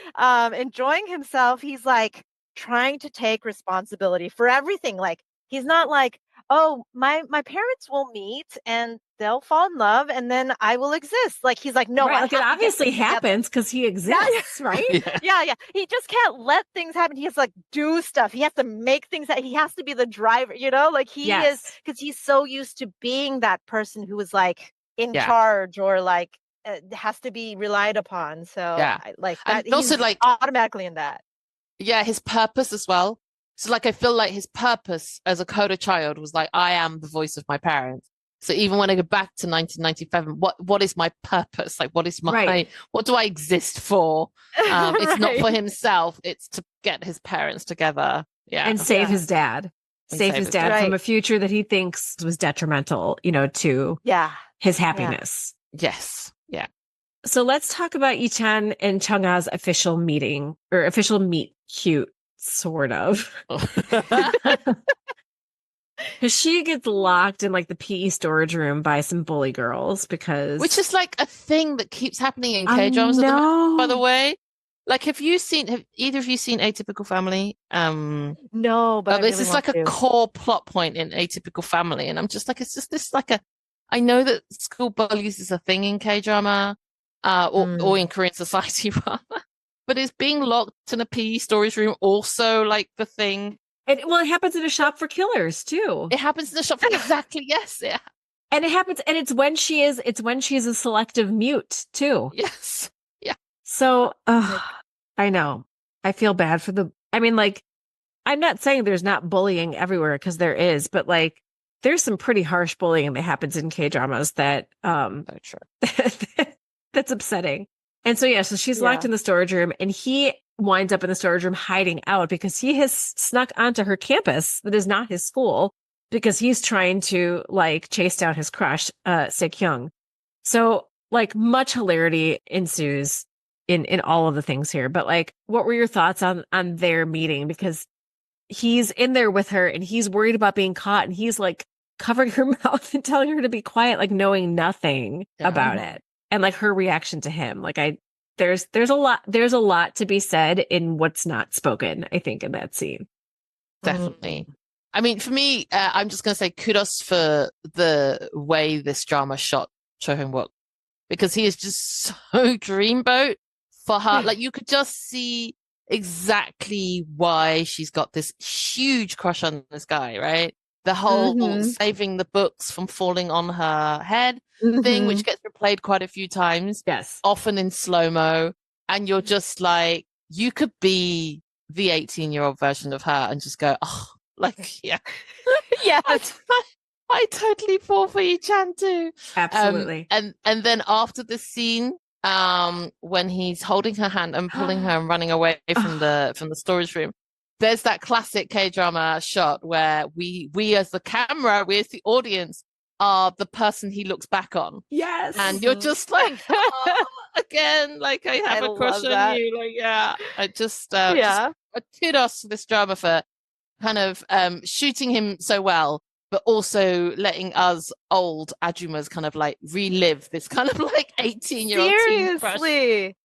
enjoying himself. He's like trying to take responsibility for everything. Like he's not like, oh, my parents will meet and they'll fall in love and then I will exist. Like he's like, no, right, like it obviously happens because he exists, right? Yeah. He just can't let things happen. He has to like do stuff. He has to make things that he has to be the driver, like he is, because he's so used to being that person who is like in charge or like has to be relied upon. So I like that. And also he's like automatically in that. Yeah, his purpose as well. So like I feel like his purpose as a Coda child was like, I am the voice of my parents. So even when I go back to 1997, what is my purpose? Like what is my what do I exist for? It's not for himself, it's to get his parents together. Yeah. And save his dad. Save his dad from a future that he thinks was detrimental, to his happiness. Yes. Yeah. So let's talk about Ichan and Chunga's official meeting or official meet cute, sort of. Because she gets locked in like the PE storage room by some bully girls which is like a thing that keeps happening in K-dramas at the moment, by the way. Like, have either of you seen Atypical Family? No, but this is like a core plot point in Atypical Family, and I'm just like, it's just this like I know that school bullies is a thing in K-drama, or in Korean society rather, but is being locked in a PE storage room also like the thing? It happens in a shop for killers too. It happens in the shop for exactly, yes, yeah. And it happens, and it's when she's a selective mute too. Yes, yeah. So, I know. I feel bad for I'm not saying there's not bullying everywhere because there is, but like there's some pretty harsh bullying that happens in K-dramas that that's upsetting. And so so she's locked in the storage room, and he winds up in the storage room hiding out because he has snuck onto her campus that is not his school because he's trying to like chase down his crush, Se-kyung. So like much hilarity ensues in all of the things here. But like, what were your thoughts on their meeting? Because he's in there with her and he's worried about being caught, and he's like covering her mouth and telling her to be quiet, like knowing nothing about it. And like her reaction to him, like there's a lot to be said in what's not spoken, I think, in that scene. Definitely. I mean, for me, I'm just going to say kudos for the way this drama shot Cho Hyun-wook, because he is just so dreamboat for her. Like, you could just see exactly why she's got this huge crush on this guy, right? The whole saving the books from falling on her head thing, which gets replayed quite a few times, Yes. often in slow-mo. And you're just like, you could be the 18-year-old version of her and just go, oh, like, yeah. Yes. I totally fall for Yi-chan too. Absolutely. And then after the scene, when he's holding her hand and pulling her and running away from the storage room, there's that classic K-drama shot where we as the camera, we as the audience are the person he looks back on. Yes. And you're just like, oh, again, like I have a crush on you. Like, yeah. I just kudos to this drama for kind of shooting him so well, but also letting us old Ajumas kind of like relive this kind of like 18-year-old teen crush. Seriously.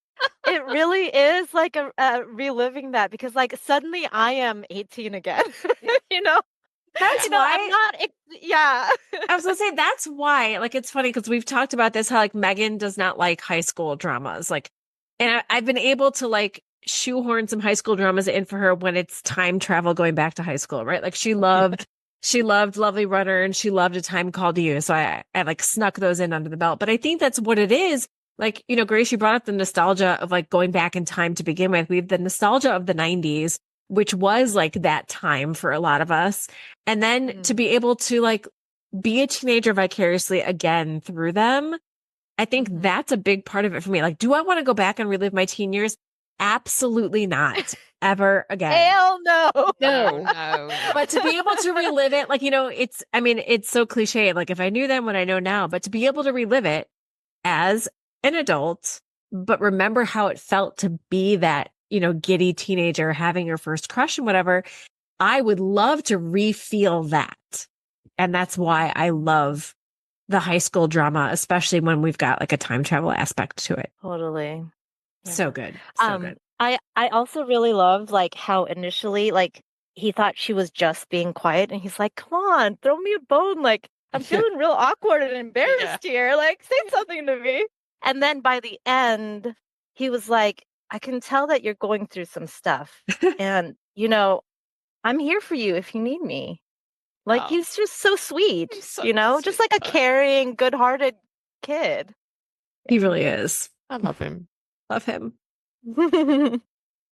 It really is like a reliving that, because like suddenly I am 18 again. You know? That's why I'm not. I was gonna say that's why. Like, it's funny because we've talked about this, how like Megan does not like high school dramas. Like, and I've been able to like shoehorn some high school dramas in for her when it's time travel going back to high school, right? Like she loved Lovely Runner and she loved A Time Called You. So I like snuck those in under the belt. But I think that's what it is. Like, you know, Grace, you brought up the nostalgia of like going back in time to begin with. We have the nostalgia of the 90s, which was like that time for a lot of us. And then to be able to like be a teenager vicariously again through them, I think that's a big part of it for me. Like, do I want to go back and relive my teen years? Absolutely not. Ever again. Hell no. No. But to be able to relive it, like, you know, it's so cliche. Like, if I knew then what I know now, but to be able to relive it as an adult, but remember how it felt to be that, you know, giddy teenager having your first crush and whatever, I would love to re-feel that. And that's why I love the high school drama, especially when we've got like a time travel aspect to it. Totally. Yeah. So good. So good. I also really loved like how initially like he thought she was just being quiet and he's like, come on, throw me a bone. Like, I'm feeling real awkward and embarrassed here. Like, say something to me. And then by the end, he was like, I can tell that you're going through some stuff. And, you know, I'm here for you if you need me. Like, he's just so sweet, you know, just like a caring, good-hearted kid. He really is. I love him. Love him.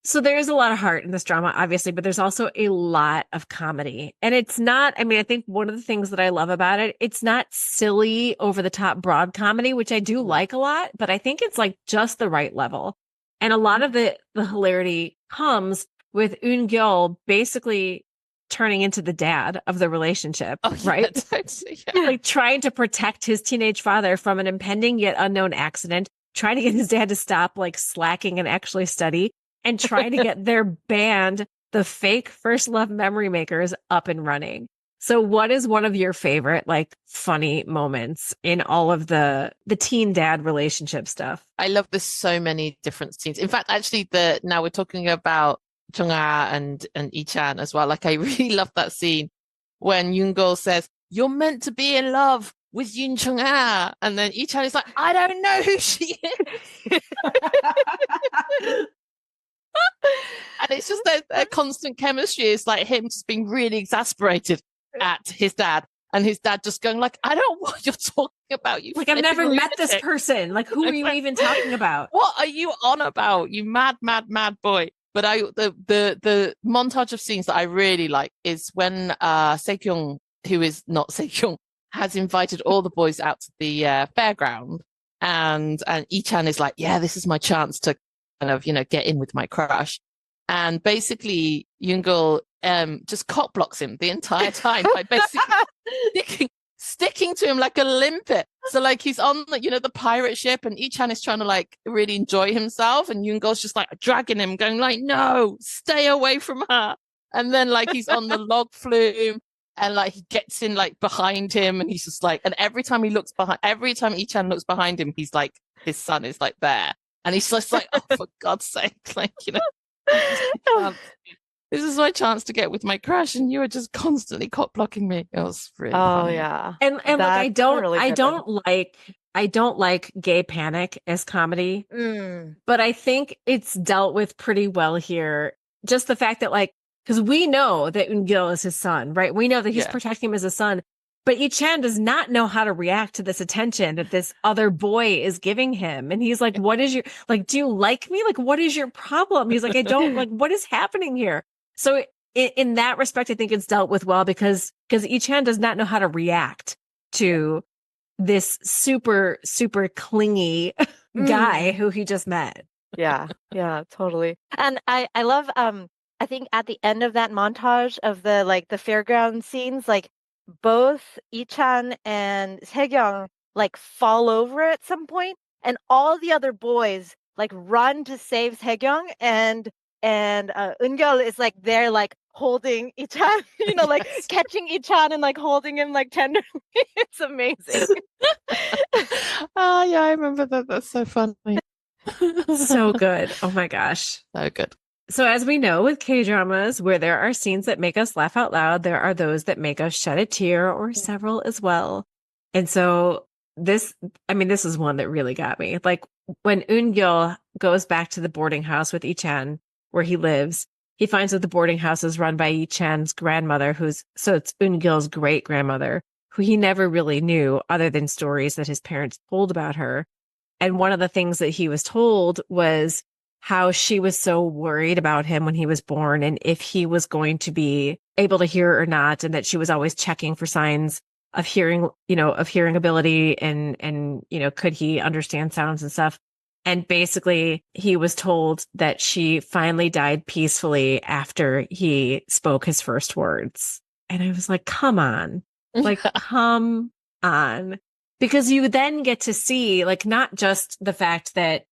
So there's a lot of heart in this drama, obviously, but there's also a lot of comedy. And it's not, I mean, I think one of the things that I love about it, it's not silly, over the top, broad comedy, which I do like a lot, but I think it's like just the right level. And a lot of the hilarity comes with Eun-gyeol basically turning into the dad of the relationship, right? Totally, yeah. Like trying to protect his teenage father from an impending yet unknown accident, trying to get his dad to stop like slacking and actually study, and trying to get their band, the fake First Love Memory Makers, up and running. So what is one of your favorite like funny moments in all of the teen dad relationship stuff? I love this so many different scenes. In fact, actually, now we're talking about Chung-ah and Lee-chan as well. Like, I really love that scene when Yoon-go says, "You're meant to be in love with Yoon Chung-ah," and then Lee-chan is like, "I don't know who she is." And it's just their constant chemistry. It's like him just being really exasperated at his dad, and his dad just going like, "I don't know what you're talking about. You like, I've never met this person. Like, who are you even talking about? What are you on about? You mad boy." But the montage of scenes that I really like is when Sekyung, who is not Sekyung, has invited all the boys out to the fairground, and Lee-chan is like, "Yeah, this is my chance to kind of, you know, get in with my crush." And basically, Yoon-go just cock blocks him the entire time by basically sticking to him like a limpet. So like he's on the, you know, the pirate ship, and Lee-chan is trying to like really enjoy himself, and Yoon-go's just like dragging him, going like, "No, stay away from her." And then like he's on the log flume, and like he gets in like behind him, and he's just like, and every time Lee-chan looks behind him, he's like, his son is like there, and he's just like, "Oh, for God's sake," like, you know. this is my chance to get with my crush, and you are just constantly cop blocking me. It was really funny. yeah. And like Really I don't like gay panic as comedy, but I think it's dealt with pretty well here. Just the fact that like, because we know that Eun-gil is his son, right? We know that he's Yeah. protecting him as a son, but Ichan does not know how to react to this attention that this other boy is giving him. And he's like, what is your, like, do you like me? Like, what is your problem? He's like, I don't, like, what is happening here? So in that respect, I think it's dealt with well because Ichan does not know how to react to this super, super clingy guy who he just met. Yeah, totally. And I love I think at the end of that montage of the like the fairground scenes, like both Ichan and Sejong like fall over at some point, and all the other boys like run to save Sejong, and Eun-gyeol is like there like holding Ichan, like catching Ichan and like holding him like tenderly. It's amazing. Oh yeah, I remember that. That's so funny. So good. Oh my gosh. So good. So as we know with K-dramas, where there are scenes that make us laugh out loud, there are those that make us shed a tear or several as well. And so this is one that really got me. Like when Eun-gyeol goes back to the boarding house with Ichan, where he lives, he finds that the boarding house is run by Ichan's grandmother, so it's Eun-gyeol's great grandmother, who he never really knew other than stories that his parents told about her. And one of the things that he was told was how she was so worried about him when he was born and if he was going to be able to hear or not, and that she was always checking for signs of hearing, of hearing ability and could he understand sounds and stuff. And basically he was told that she finally died peacefully after he spoke his first words. And I was like, come on, like, come on. Because you then get to see, like, not just the fact that,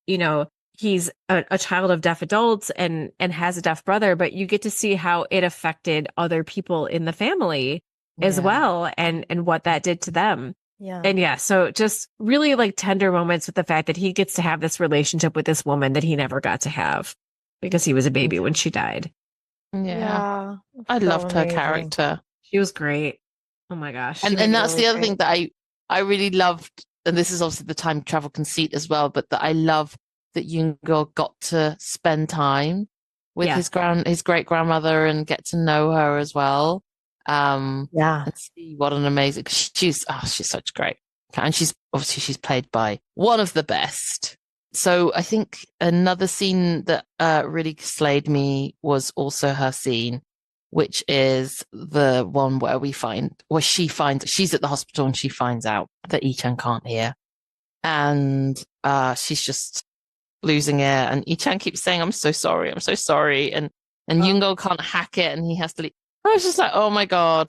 he's a child of deaf adults and has a deaf brother, but you get to see how it affected other people in the family as well and what that did to them. Yeah. And yeah, so just really like tender moments with the fact that he gets to have this relationship with this woman that he never got to have because he was a baby when she died. Yeah. I loved her character. She was great. Oh my gosh. And that's the other thing that I really loved, and this is obviously the time travel conceit as well, but that I love that Yoon-gil got to spend time with his great grandmother and get to know her as well. And see what an amazing, she's such great, and she's played by one of the best. So I think another scene that really slayed me was also her scene, which is the one where she's at the hospital and she finds out that Ichan can't hear, and she's just losing it, and Ichan keeps saying, I'm so sorry, and Yoon-gil can't hack it and he has to leave. I was just like, oh my God.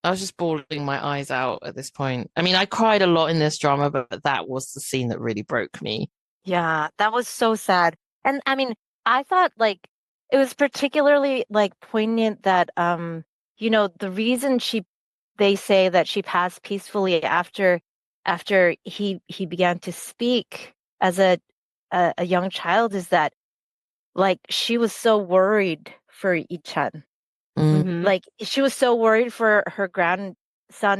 I was just bawling my eyes out at this point. I mean, I cried a lot in this drama, but that was the scene that really broke me. Yeah, that was so sad. And I mean, I thought like it was particularly like poignant that the reason they say that she passed peacefully after he began to speak as a young child is that like she was so worried for Ichan. Like she was so worried for her grandson,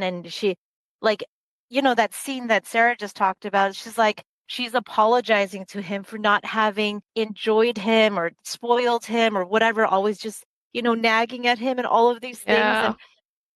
and she like that scene that Sarah just talked about, she's apologizing to him for not having enjoyed him or spoiled him or whatever, always just nagging at him and all of these things. And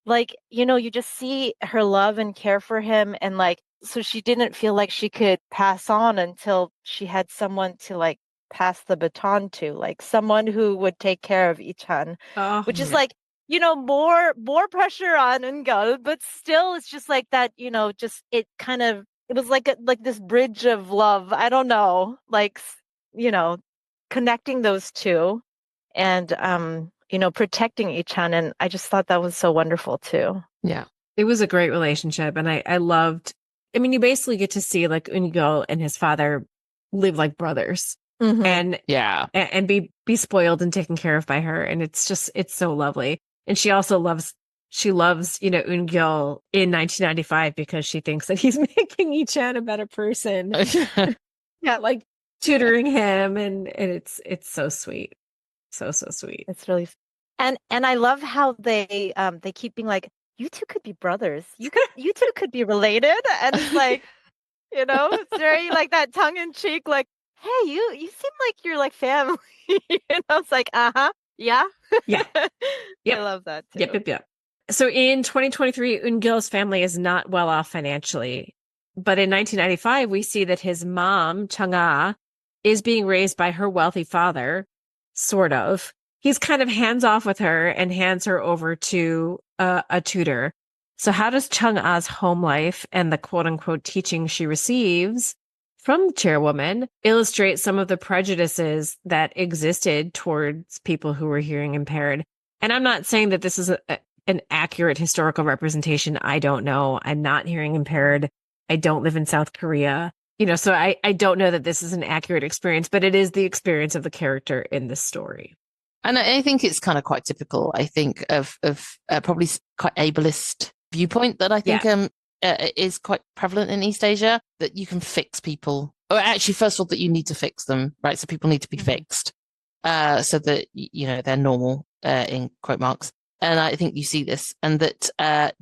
like you just see her love and care for him, and like so she didn't feel like she could pass on until she had someone to like pass the baton to, like someone who would take care of Ichan, which is like more pressure on Eun-gyeol, but still it's just like that, just it was like this bridge of love. I don't know, like connecting those two and protecting Ichan, and I just thought that was so wonderful too. Yeah, it was a great relationship, and I loved. I mean, you basically get to see like Eun-gyeol and his father live like brothers. And be spoiled and taken care of by her, and it's so lovely. And she also loves Eun-gyeol in 1995 because she thinks that he's making Ichan a better person. Like tutoring him, and it's so sweet, so sweet. It's really And I love how they keep being like, you two could be brothers. You two could be related. And it's like, it's very like that tongue in cheek, like, hey, you seem like you're like family. It's like, uh-huh, yeah. Yeah. I Yep. love that too. Yep. So in 2023, Eun-gil's family is not well off financially. But in 1995, we see that his mom, Chung-ah, is being raised by her wealthy father, sort of. He's kind of hands off with her and hands her over to a tutor. So how does Chung-ah's home life and the quote unquote teaching she receives from the chairwoman illustrate some of the prejudices that existed towards people who were hearing impaired? And I'm not saying that this is an accurate historical representation. I don't know. I'm not hearing impaired. I don't live in South Korea. So I don't know that this is an accurate experience, but it is the experience of the character in this story. And I think it's kind of quite typical, I think, of probably quite ableist viewpoint that I think is quite prevalent in East Asia, that you can fix people. Or actually, first of all, that you need to fix them, right? So people need to be fixed so that, they're normal, in quote marks. And I think you see this, and that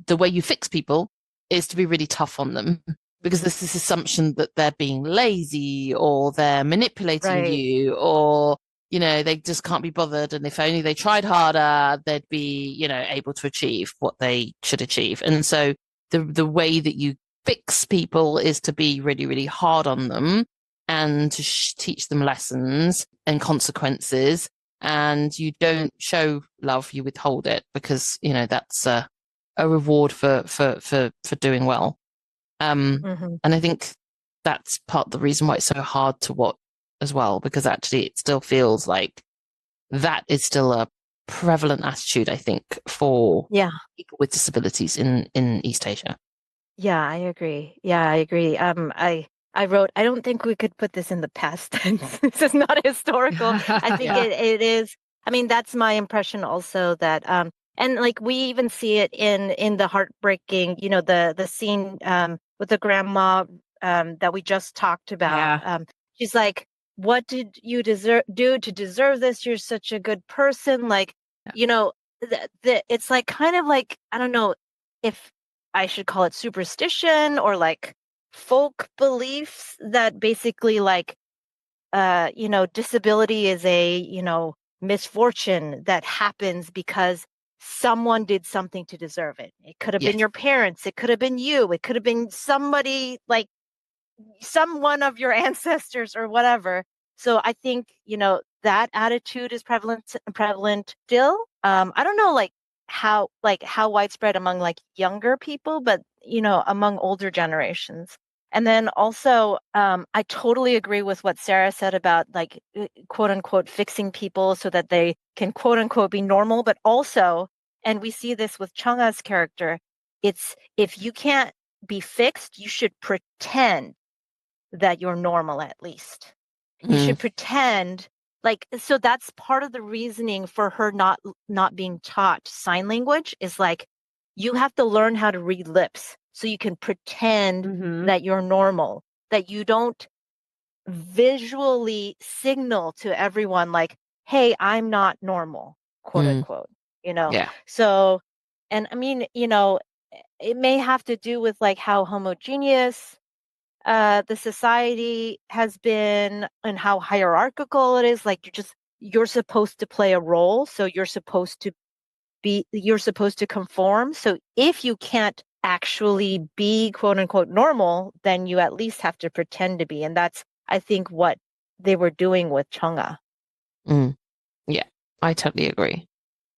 the way you fix people is to be really tough on them, because there's this assumption that they're being lazy or they're manipulating Right. you, or they just can't be bothered, and if only they tried harder, they'd be able to achieve what they should achieve. And so the way that you fix people is to be really, really hard on them and to teach them lessons and consequences. And you don't show love, you withhold it, because that's a reward for doing well. And I think that's part of the reason why it's so hard to watch as well, because actually it still feels like that is still a prevalent attitude, I think, for people with disabilities in East Asia. Yeah, I agree. I wrote, I don't think we could put this in the past tense. This is not historical. I think it is. I mean, that's my impression also, that and like we even see it in the heartbreaking, the scene with the grandma that we just talked about. Yeah. She's like, what did you do to deserve this? You're such a good person. Like, it's like kind of like, I don't know if I should call it superstition or like folk beliefs that basically like, disability is a, misfortune that happens because someone did something to deserve it. It could have been your parents. It could have been you. It could have been somebody, like someone of your ancestors or whatever. So I think, that attitude is prevalent still. I don't know how widespread among like younger people, but among older generations. And then also, I totally agree with what Sarah said about like quote unquote fixing people so that they can quote unquote be normal, but also, and we see this with Chung-a's character, it's if you can't be fixed, you should pretend that you're normal at least. You should pretend so that's part of the reasoning for her not being taught sign language, is like you have to learn how to read lips so you can pretend that you're normal, that you don't visually signal to everyone like, hey, I'm not normal, quote unquote, Yeah. So, and I mean, it may have to do with like how homogeneous the society has been and how hierarchical it is. Like you're supposed to play a role, so you're supposed to conform. So if you can't actually be quote unquote normal, then you at least have to pretend to be. And that's, I think, what they were doing with Chung-ah. Yeah, I totally agree.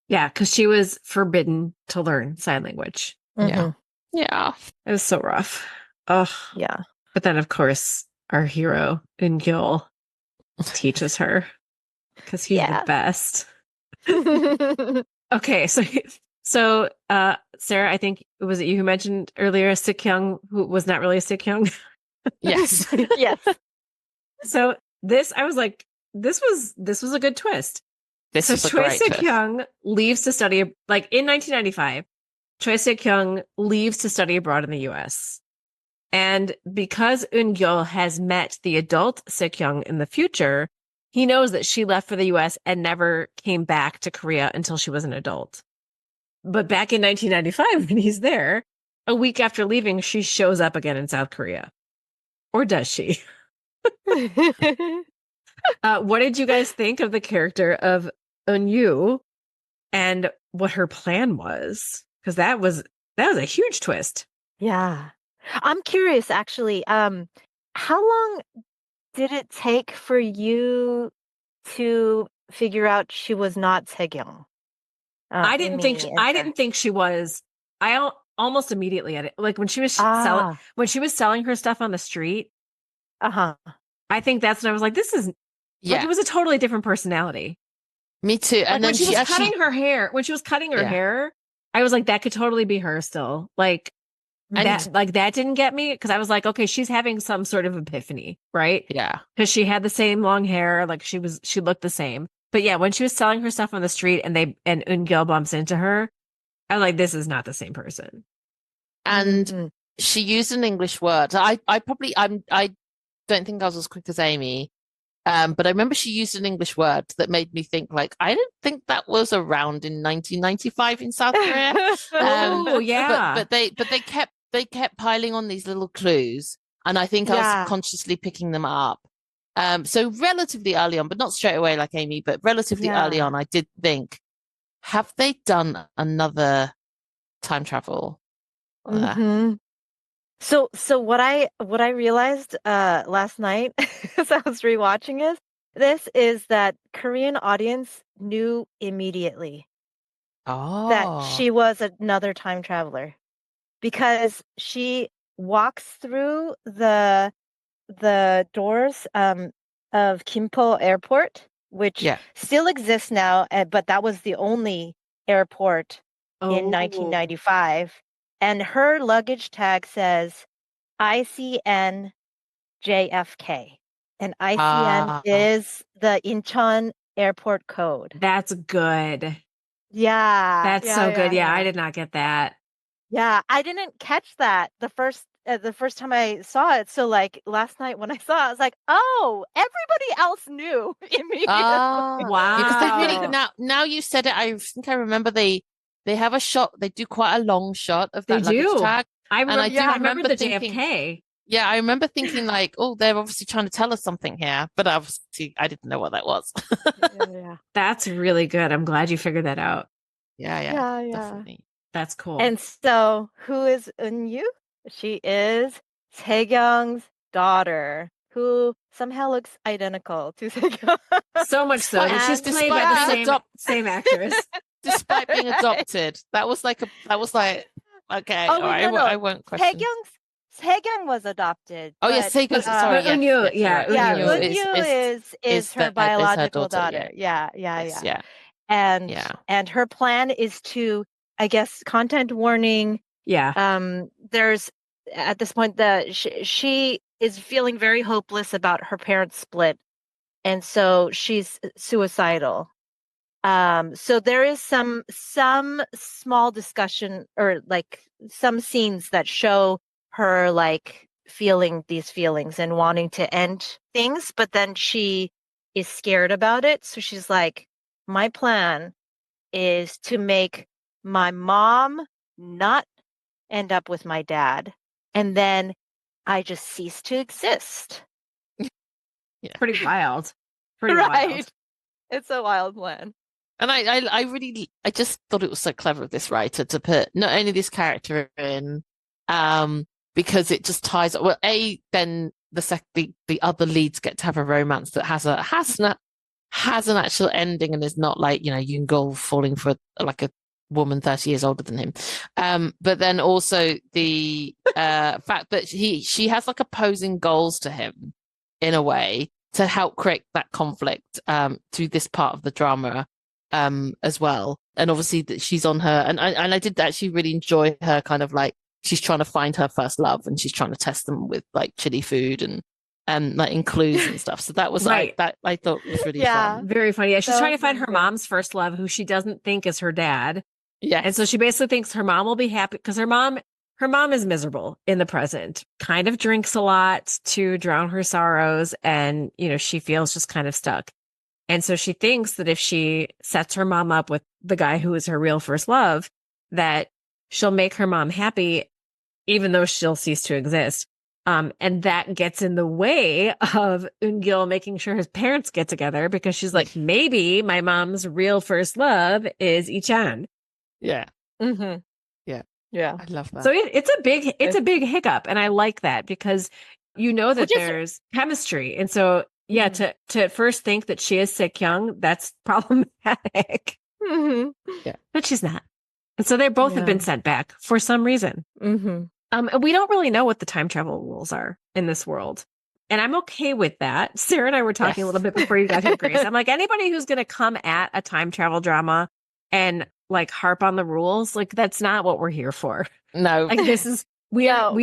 Yeah, because she was forbidden to learn sign language. Yeah. It was so rough. Oh, yeah. But then, of course, our hero, Eun-gil, teaches her because he's the best. Okay, so Sarah, I think, was it you who mentioned earlier Sik-hyung, who was not really a Sik-hyung? Yes. Yes. So I was like, this was a good twist. This was a Choi great twist. Sik-hyung leaves to study, like in 1995, Choi Sik-hyung leaves to study abroad in the US. And because Eun-gil has met the adult Sik-hyung in the future, he knows that she left for the US and never came back to Korea until she was an adult. But back in 1995, when he's there, a week after leaving, she shows up again in South Korea. Or does she? What did you guys think of the character of Eun-yu and what her plan was? Because that was a huge twist. Yeah. I'm curious, actually. How long did it take for you to figure out she was not Taekyung? I didn't think she was. Almost immediately at it, like when she was selling her stuff on the street. Uh-huh. I think that's when I was like, this is like, it was a totally different personality. Me too. And like then when she was cutting her hair, I was like, that could totally be her still. Like that didn't get me because I was like, okay, she's having some sort of epiphany, right? Yeah. Because she had the same long hair, like she looked the same. But yeah, when she was selling her stuff on the street and Eun-gil bumps into her, I was like, this is not the same person. And she used an English word. I don't think I was as quick as Amy. But I remember she used an English word that made me think, like, I didn't think that was around in 1995 in South Korea. Oh yeah. But they kept piling on these little clues, and I think I was subconsciously picking them up. So relatively early on, but not straight away like Amy, but relatively early on, I did think, have they done another time travel? Mm-hmm. So what I realized last night as I was rewatching this is that Korean audience knew immediately that she was another time traveler because she walks through the doors of Gimpo Airport, which still exists now, but that was the only airport in 1995. And her luggage tag says ICN JFK. And ICN is the Incheon airport code. That's good. Yeah. That's so good. Yeah, I did not get that. Yeah, I didn't catch that the first time I saw it. So like last night when I saw it, I was like, oh, everybody else knew immediately. Wow. Because they really now you said it, I think I remember they have a shot, they do quite a long shot of that luggage tag. I remember the thinking, JFK. Yeah, I remember thinking like, oh, they're obviously trying to tell us something here, but obviously I didn't know what that was. Yeah. That's really good. I'm glad you figured that out. Yeah, definitely. That's cool. And so, who is Eun-yu? She is Taekyung's daughter, who somehow looks identical to Taekyung. So much so that she's played by the same actress. Despite being adopted, that was like okay, Oh, right, no. I won't question. Taekyung was adopted. Oh yes, Taekyung. Sorry, Eun-yu, Eun-yu is her biological daughter. Yeah. And her plan is to, I guess, content warning. Yeah. There's at this point that she is feeling very hopeless about her parents' split, and so she's suicidal. So there is some small discussion or like some scenes that show her like feeling these feelings and wanting to end things, but then she is scared about it. So she's like, my plan is to make my mom not end up with my dad, and then I just cease to exist. Yeah. Pretty wild. Wild. It's a wild plan. And I just thought it was so clever of this writer to put not only this character in, because it just ties up. Well, then the other leads get to have a romance that has an actual ending and is not like, Yoon-gul falling for like a woman 30 years older than him. But then also the fact that she has like opposing goals to him in a way to help create that conflict through this part of the drama. As well, and obviously that she's on her, and I did actually really enjoy her kind of like she's trying to find her first love, and she's trying to test them with like chili food and like in clues and stuff. So that was like that I thought was really fun, very funny. Yeah, she's trying to find her mom's first love, who she doesn't think is her dad. Yeah, and so she basically thinks her mom will be happy because her mom is miserable in the present. Kind of drinks a lot to drown her sorrows, and she feels just kind of stuck. And so she thinks that if she sets her mom up with the guy who is her real first love, that she'll make her mom happy, even though she'll cease to exist. And that gets in the way of Eun-gil making sure his parents get together, because she's like, maybe my mom's real first love is Ichan. Yeah. Mm-hmm. Yeah. Yeah. I love that. So it's a big hiccup. And I like that, because you know that Which is- there's chemistry. And so, yeah, Mhm. to at first think that she is Sik-young, that's problematic, Mm-hmm. but she's not. And so they both have been Yeah. sent back for some reason. Mm-hmm. And we don't really know what the time travel rules are in this world. And I'm okay with that. Sarah and I were talking a little bit before you got here, Grace. I'm like, anybody who's going to come at a time travel drama and like harp on the rules, like that's not what we're here for. No. Like this is we No.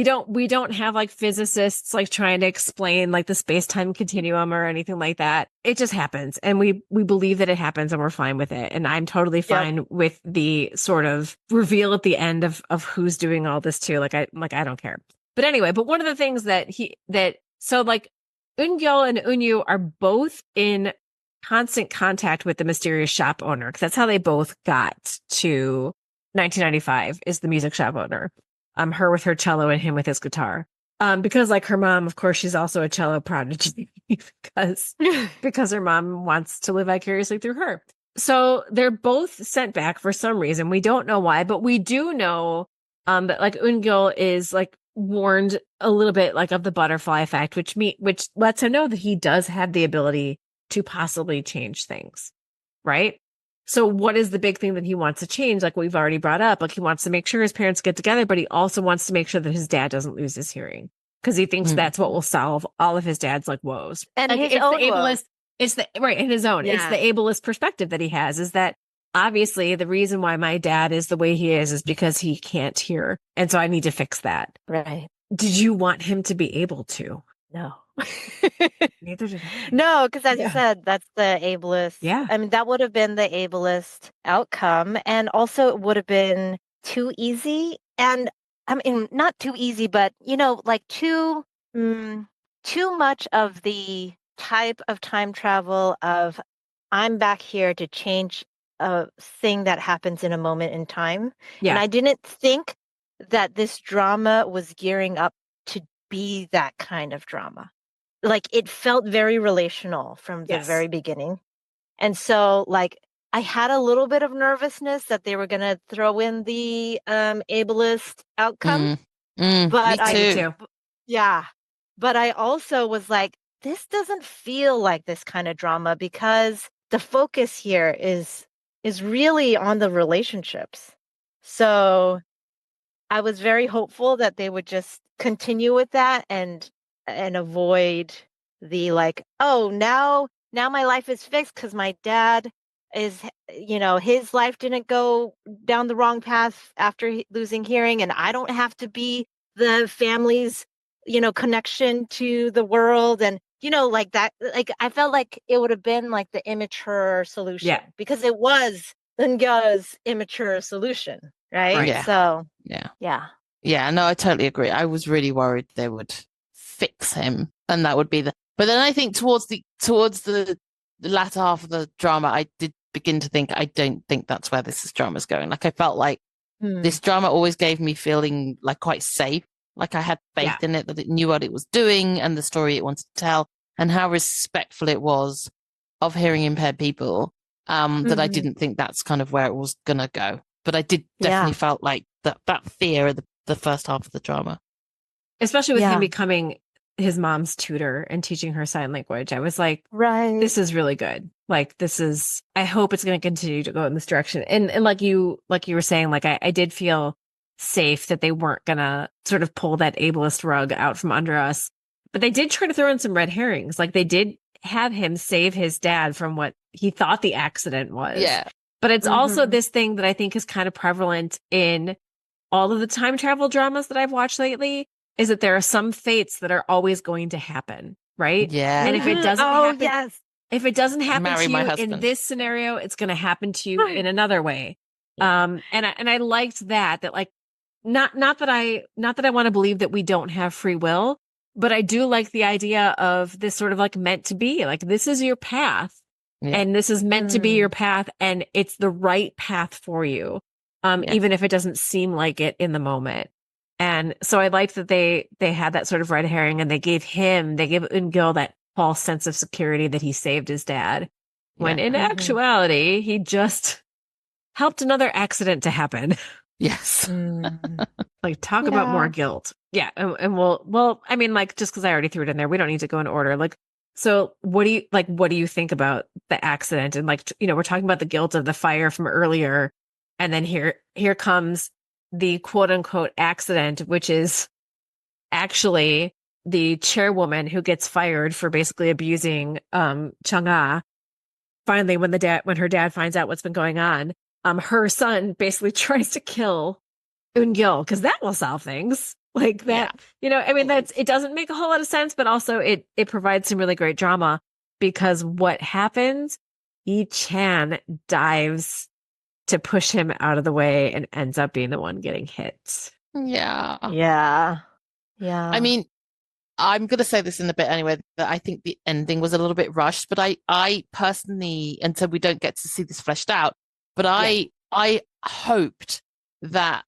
don't have like physicists like trying to explain like the space-time continuum or anything like that. It just happens, and we believe that it happens, and we're fine with it. And I'm totally fine with the sort of reveal at the end of who's doing all this too. I don't care. But anyway, but one of the things so like Eun-gil and Eun-yu are both in constant contact with the mysterious shop owner, because that's how they both got to 1995, is the music shop owner. Her with her cello and him with his guitar. Because like her mom, of course, she's also a cello prodigy because her mom wants to live vicariously through her. So they're both sent back for some reason. We don't know why, but we do know that like Eun-gil is like warned a little bit like of the butterfly effect, which lets him know that he does have the ability to possibly change things, right? So what is the big thing that he wants to change? Like we've already brought up, like he wants to make sure his parents get together, but he also wants to make sure that his dad doesn't lose his hearing, because he thinks that's what will solve all of his dad's like woes. And like, his it's own the woes. ableist, it's the right in his own. Yeah. It's the ableist perspective that he has, is that obviously the reason why my dad is the way he is because he can't hear. And so I need to fix that. Right. Did you want him to be able to? No. Neither did I. No, because as Yeah. you said, that's the ableist. Yeah. I mean, that would have been the ableist outcome. And also, it would have been too easy. And I mean, not too easy, but, like too much of the type of time travel of I'm back here to change a thing that happens in a moment in time. Yeah. And I didn't think that this drama was gearing up to be that kind of drama. Like it felt very relational from the Yes. very beginning. And so like I had a little bit of nervousness that they were going to throw in the ableist outcome. But Me Me too. too. yeah. But I also was like, this doesn't feel like this kind of drama, because the focus here is really on the relationships. So I was very hopeful that they would just continue with that and avoid the like, oh, now my life is fixed because my dad is, his life didn't go down the wrong path after losing hearing, and I don't have to be the family's, connection to the world. And, like that, like I felt like it would have been like the immature solution. Yeah. Because it was Lunga's immature solution, right? Right. Yeah. So, Yeah. yeah. Yeah, no, I totally agree. I was really worried they would fix him, and that would be but then I think towards the latter half of the drama, I did begin to think, I don't think that's where this drama's going. Like I felt like this drama always gave me feeling like quite safe. Like I had faith in it, that it knew what it was doing and the story it wanted to tell, and how respectful it was of hearing impaired people. That I didn't think that's kind of where it was gonna go. But I did definitely felt like that fear of the first half of the drama. Especially with him becoming his mom's tutor and teaching her sign language. I was like, Right. this is really good. Like I hope it's going to continue to go in this direction. And like you were saying, like I did feel safe that they weren't going to sort of pull that ableist rug out from under us. But they did try to throw in some red herrings. Like they did have him save his dad from what he thought the accident was. Yeah. But it's also this thing that I think is kind of prevalent in all of the time travel dramas that I've watched lately, is that there are some fates that are always going to happen, right? Yeah. And if it doesn't happen, yes. if it doesn't happen Marry to my you in husband. this scenario, it's going to happen to you in another way. And I liked that like not that I want to believe that we don't have free will, but I do like the idea of this sort of like meant to be, like this is your path. Yeah. and this is meant to be your path, and it's the right path for you, Yes. even if it doesn't seem like it in the moment. And so I liked that they had that sort of red herring, and they gave Ungil that false sense of security that he saved his dad, when in actuality he just helped another accident to happen. Yes. Like, talk about more guilt. Yeah. And well, I mean, like, just because I already threw it in there, we don't need to go in order. Like, so what do you think about the accident? And like, we're talking about the guilt of the fire from earlier. And then here comes the quote unquote accident, which is actually the chairwoman who gets fired for basically abusing Chang'e. Finally, when her dad finds out what's been going on, her son basically tries to kill Eun-gil, because that will solve things like that. I mean, it doesn't make a whole lot of sense, but also it provides some really great drama, because what happens, Yi-chan dives to push him out of the way and ends up being the one getting hit. Yeah. I mean, I'm going to say this in a bit anyway, that I think the ending was a little bit rushed, but I personally, and so we don't get to see this fleshed out, but I hoped that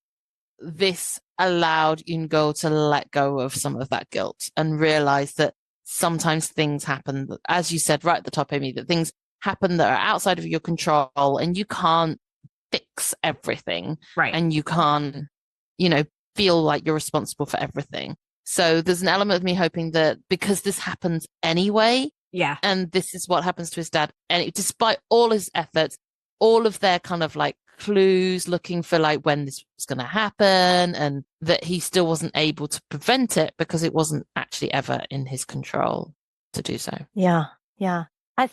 this allowed Eun-gil to let go of some of that guilt and realize that sometimes things happen, as you said right at the top, Amy, that things happen that are outside of your control, and you can't fix everything. Right. And you can't, feel like you're responsible for everything. So there's an element of me hoping that because this happens anyway, and this is what happens to his dad, and despite all his efforts, all of their kind of like clues looking for like when this was going to happen, and that he still wasn't able to prevent it because it wasn't actually ever in his control to do so. Yeah. I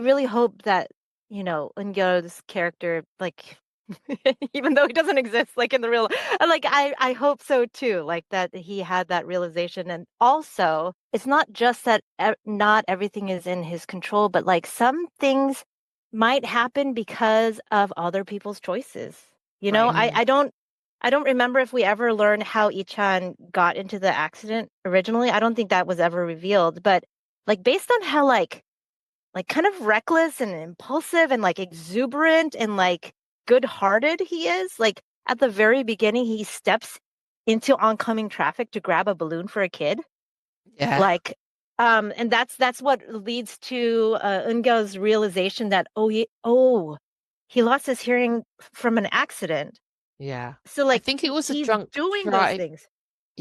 really hope that, Eun-gil's character, like, even though he doesn't exist like in the real, like, I hope so too, like that he had that realization. And also, it's not just that not everything is in his control, but like some things might happen because of other people's choices. I don't remember if we ever learned how Ichan got into the accident originally. I don't think that was ever revealed, but like based on how like kind of reckless and impulsive and like exuberant and like good-hearted he is, like at the very beginning he steps into oncoming traffic to grab a balloon for a kid. Like and that's what leads to Eun-gil's realization that he lost his hearing from an accident. So like I think it was a he's drunk doing drive. those things.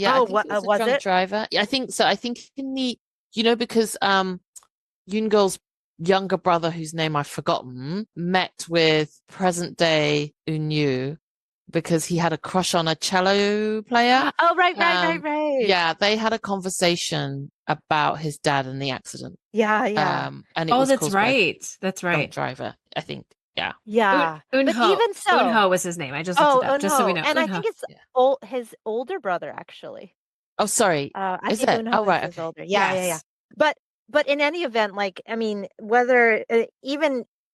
I think it was a drunk it? driver. Yeah, I think so. I think in the because Yoon-gil's younger brother, whose name I've forgotten, met with present day Eun-yu because he had a crush on a cello player. Oh, right. Yeah, they had a conversation about his dad and the accident. Yeah. And it was that's right. That's right. Drunk driver, I think. Yeah. But even so, Eun-ho was his name. I just looked it up, just so we know. And I think it's his older brother, actually. Oh, sorry. I is think it? Eun-ho Right. is his older. Yeah. But in any event, like, I mean, whether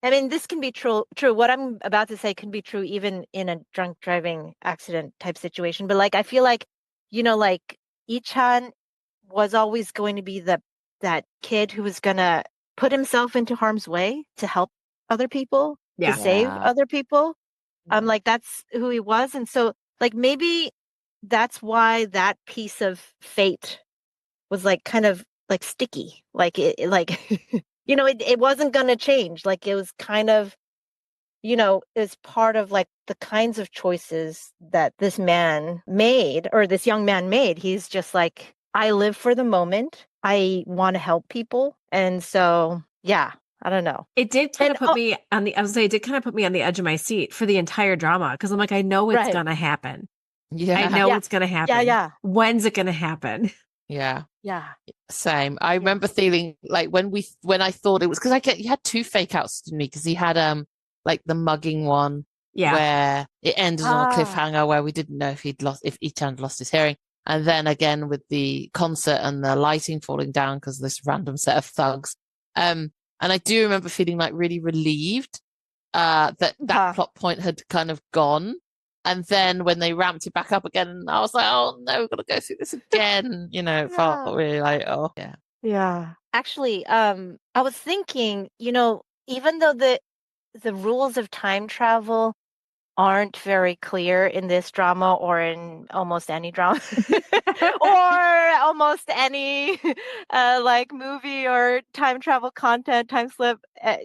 this can be true. What I'm about to say can be true even in a drunk driving accident type situation. But like, I feel like, like Ichan was always going to be that kid who was going to put himself into harm's way to help other people, to save other people. Like that's who he was. And so like, maybe that's why that piece of fate was like kind of like sticky, like it wasn't going to change. Like it was kind of, is part of like the kinds of choices that this man made, or this young man made. He's just like, I live for the moment. I want to help people. And so, yeah, I don't know. It did kind of put me on the, I was saying, it did kind of put me on the edge of my seat for the entire drama. Cause I'm like, I know it's going to happen. Yeah. I know it's going to happen. Yeah. When's it going to happen? Yeah. Same. I Yeah. remember feeling like when I thought it was, because you had two fake outs to me, because he had like the mugging one where it ended on a cliffhanger where we didn't know if Ichan lost his hearing, and then again with the concert and the lighting falling down because this random set of thugs. And I do remember feeling like really relieved that plot point had kind of gone. And then when they ramped it back up again, I was like, oh no, we've got to go through this again. It felt really like, oh, yeah. Yeah. actually, I was thinking, even though the rules of time travel aren't very clear in this drama or in almost any drama or almost any like movie or time travel content, time slip,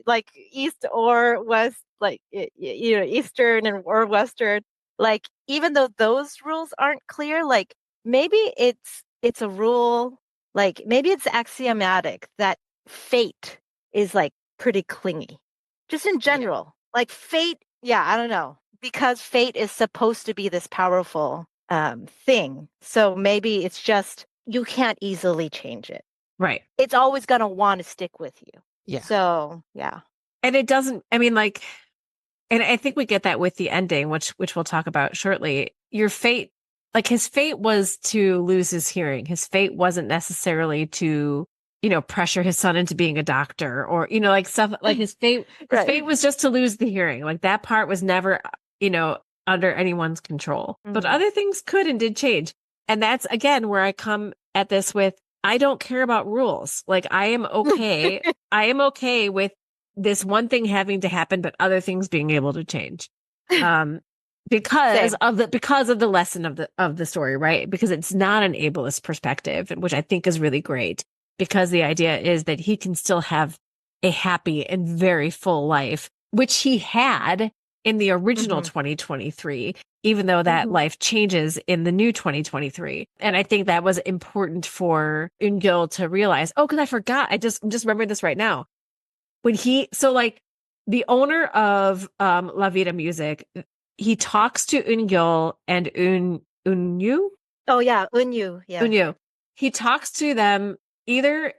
like East or West, like Eastern and or Western, like even though those rules aren't clear, like maybe it's a rule, like maybe it's axiomatic that fate is like pretty clingy, just in general. Like fate, yeah, I don't know, because fate is supposed to be this powerful thing. So maybe it's just you can't easily change it. Right. It's always going to want to stick with you. Yeah. So, yeah. And it doesn't, I mean, like, and I think we get that with the ending, which we'll talk about shortly. Your fate, like his fate was to lose his hearing. His fate wasn't necessarily to, pressure his son into being a doctor or, like stuff like his fate was just to lose the hearing. Like that part was never, under anyone's control, but other things could and did change. And that's again, where I come at this with, I don't care about rules. Like I am okay. I am okay with this one thing having to happen, but other things being able to change. Because of the lesson of the story, right? Because it's not an ableist perspective, which I think is really great, because the idea is that he can still have a happy and very full life, which he had in the original 2023, even though that life changes in the new 2023. And I think that was important for Eun-gil to realize, because I forgot. I'm just remembering this right now. When the owner of La Vida Music, he talks to Eun-gil and Eun-yu. Oh yeah, Eun-yu. Yeah. Eun-yu. He talks to them either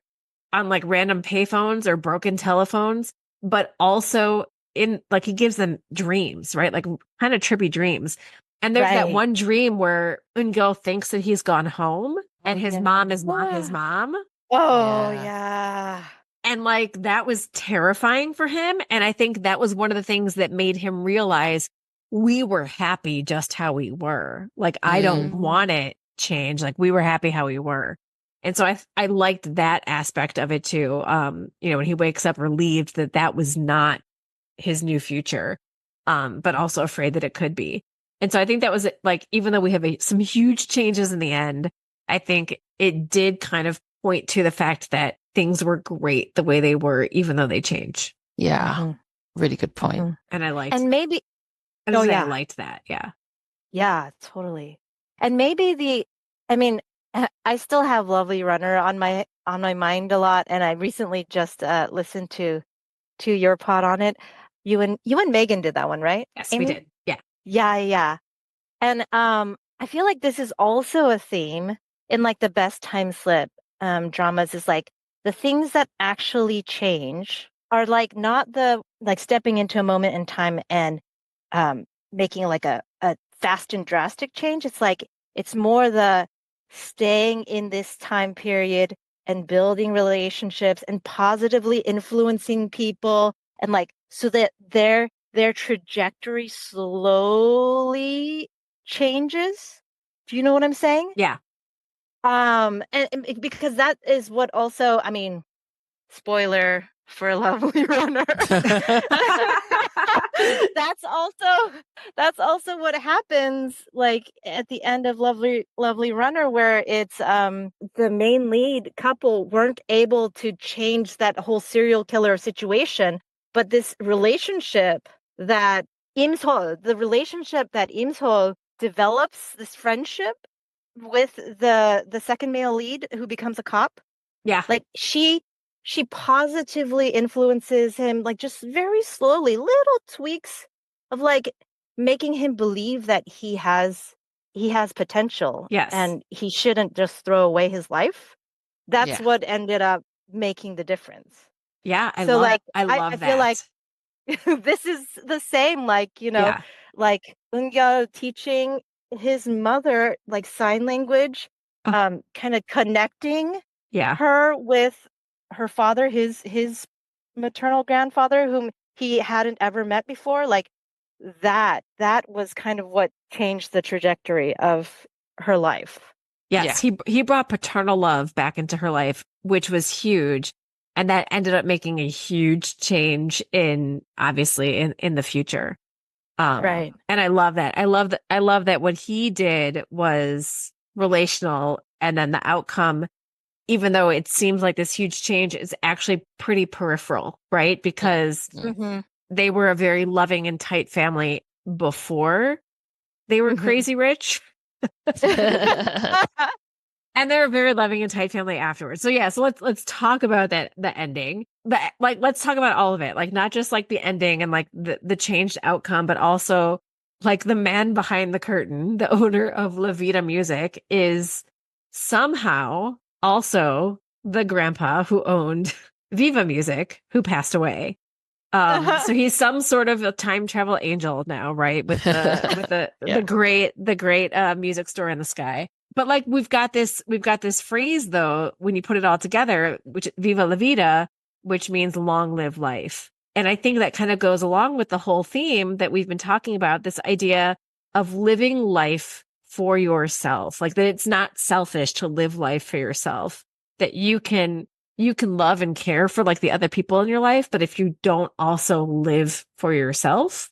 on like random payphones or broken telephones, but also in like he gives them dreams, right? Like kind of trippy dreams. And there's that one dream where Eun-gil thinks that he's gone home and his mom is not his mom. Oh yeah. And like that was terrifying for him. And I think that was one of the things that made him realize we were happy just how we were. Like, I don't want it change. Like, we were happy how we were. And so I liked that aspect of it too. When he wakes up relieved that was not his new future, but also afraid that it could be. And so I think that was like, even though we have some huge changes in the end, I think it did kind of point to the fact that things were great the way they were, even though they change. Yeah. Really good point. And I liked, and maybe, I liked that. Yeah. Yeah, totally. And maybe I still have Lovely Runner on my mind a lot, and I recently just listened to your pod on it. You and Megan did that one, right? Yes, Amy? we did. Yeah. Yeah. And I feel like this is also a theme in like the best time slip dramas, is like the things that actually change are like not the like stepping into a moment in time and making like a fast and drastic change. It's like it's more the staying in this time period and building relationships and positively influencing people, and like so that their trajectory slowly changes. Do you know what I'm saying? Yeah. And because that is what also, I mean, spoiler for Lovely Runner. that's also what happens like at the end of Lovely Runner, where it's the main lead couple weren't able to change that whole serial killer situation, but this relationship that Im Sol develops, this friendship with the second male lead who becomes a cop. Yeah. Like she positively influences him, like just very slowly, little tweaks of like making him believe that he has potential. Yes. And he shouldn't just throw away his life. That's what ended up making the difference. Yeah. I feel that. like this is the same, like, like Eun-gil teaching his mother like sign language, kind of connecting her with her father, his maternal grandfather, whom he hadn't ever met before. Like that was kind of what changed the trajectory of her life. Yes, he brought paternal love back into her life, which was huge. And that ended up making a huge change obviously in the future. Right. And I love that. I love that what he did was relational, and then the outcome, even though it seems like this huge change, is actually pretty peripheral, right? Because Mm-hmm. they were a very loving and tight family before they were Mhm. crazy rich. And they're a very loving and tight family afterwards. So yeah, so let's talk about the ending. But like let's talk about all of it. Like not just like the ending and like the changed outcome, but also like the man behind the curtain, the owner of La Vida Music, is somehow also the grandpa who owned Viva Music, who passed away. So he's some sort of a time travel angel now, right? With the great music store in the sky. But like we've got this phrase though, when you put it all together, which Viva la Vida, which means long live life. And I think that kind of goes along with the whole theme that we've been talking about, this idea of living life for yourself. Like that it's not selfish to live life for yourself, that you can love and care for like the other people in your life, but if you don't also live for yourself,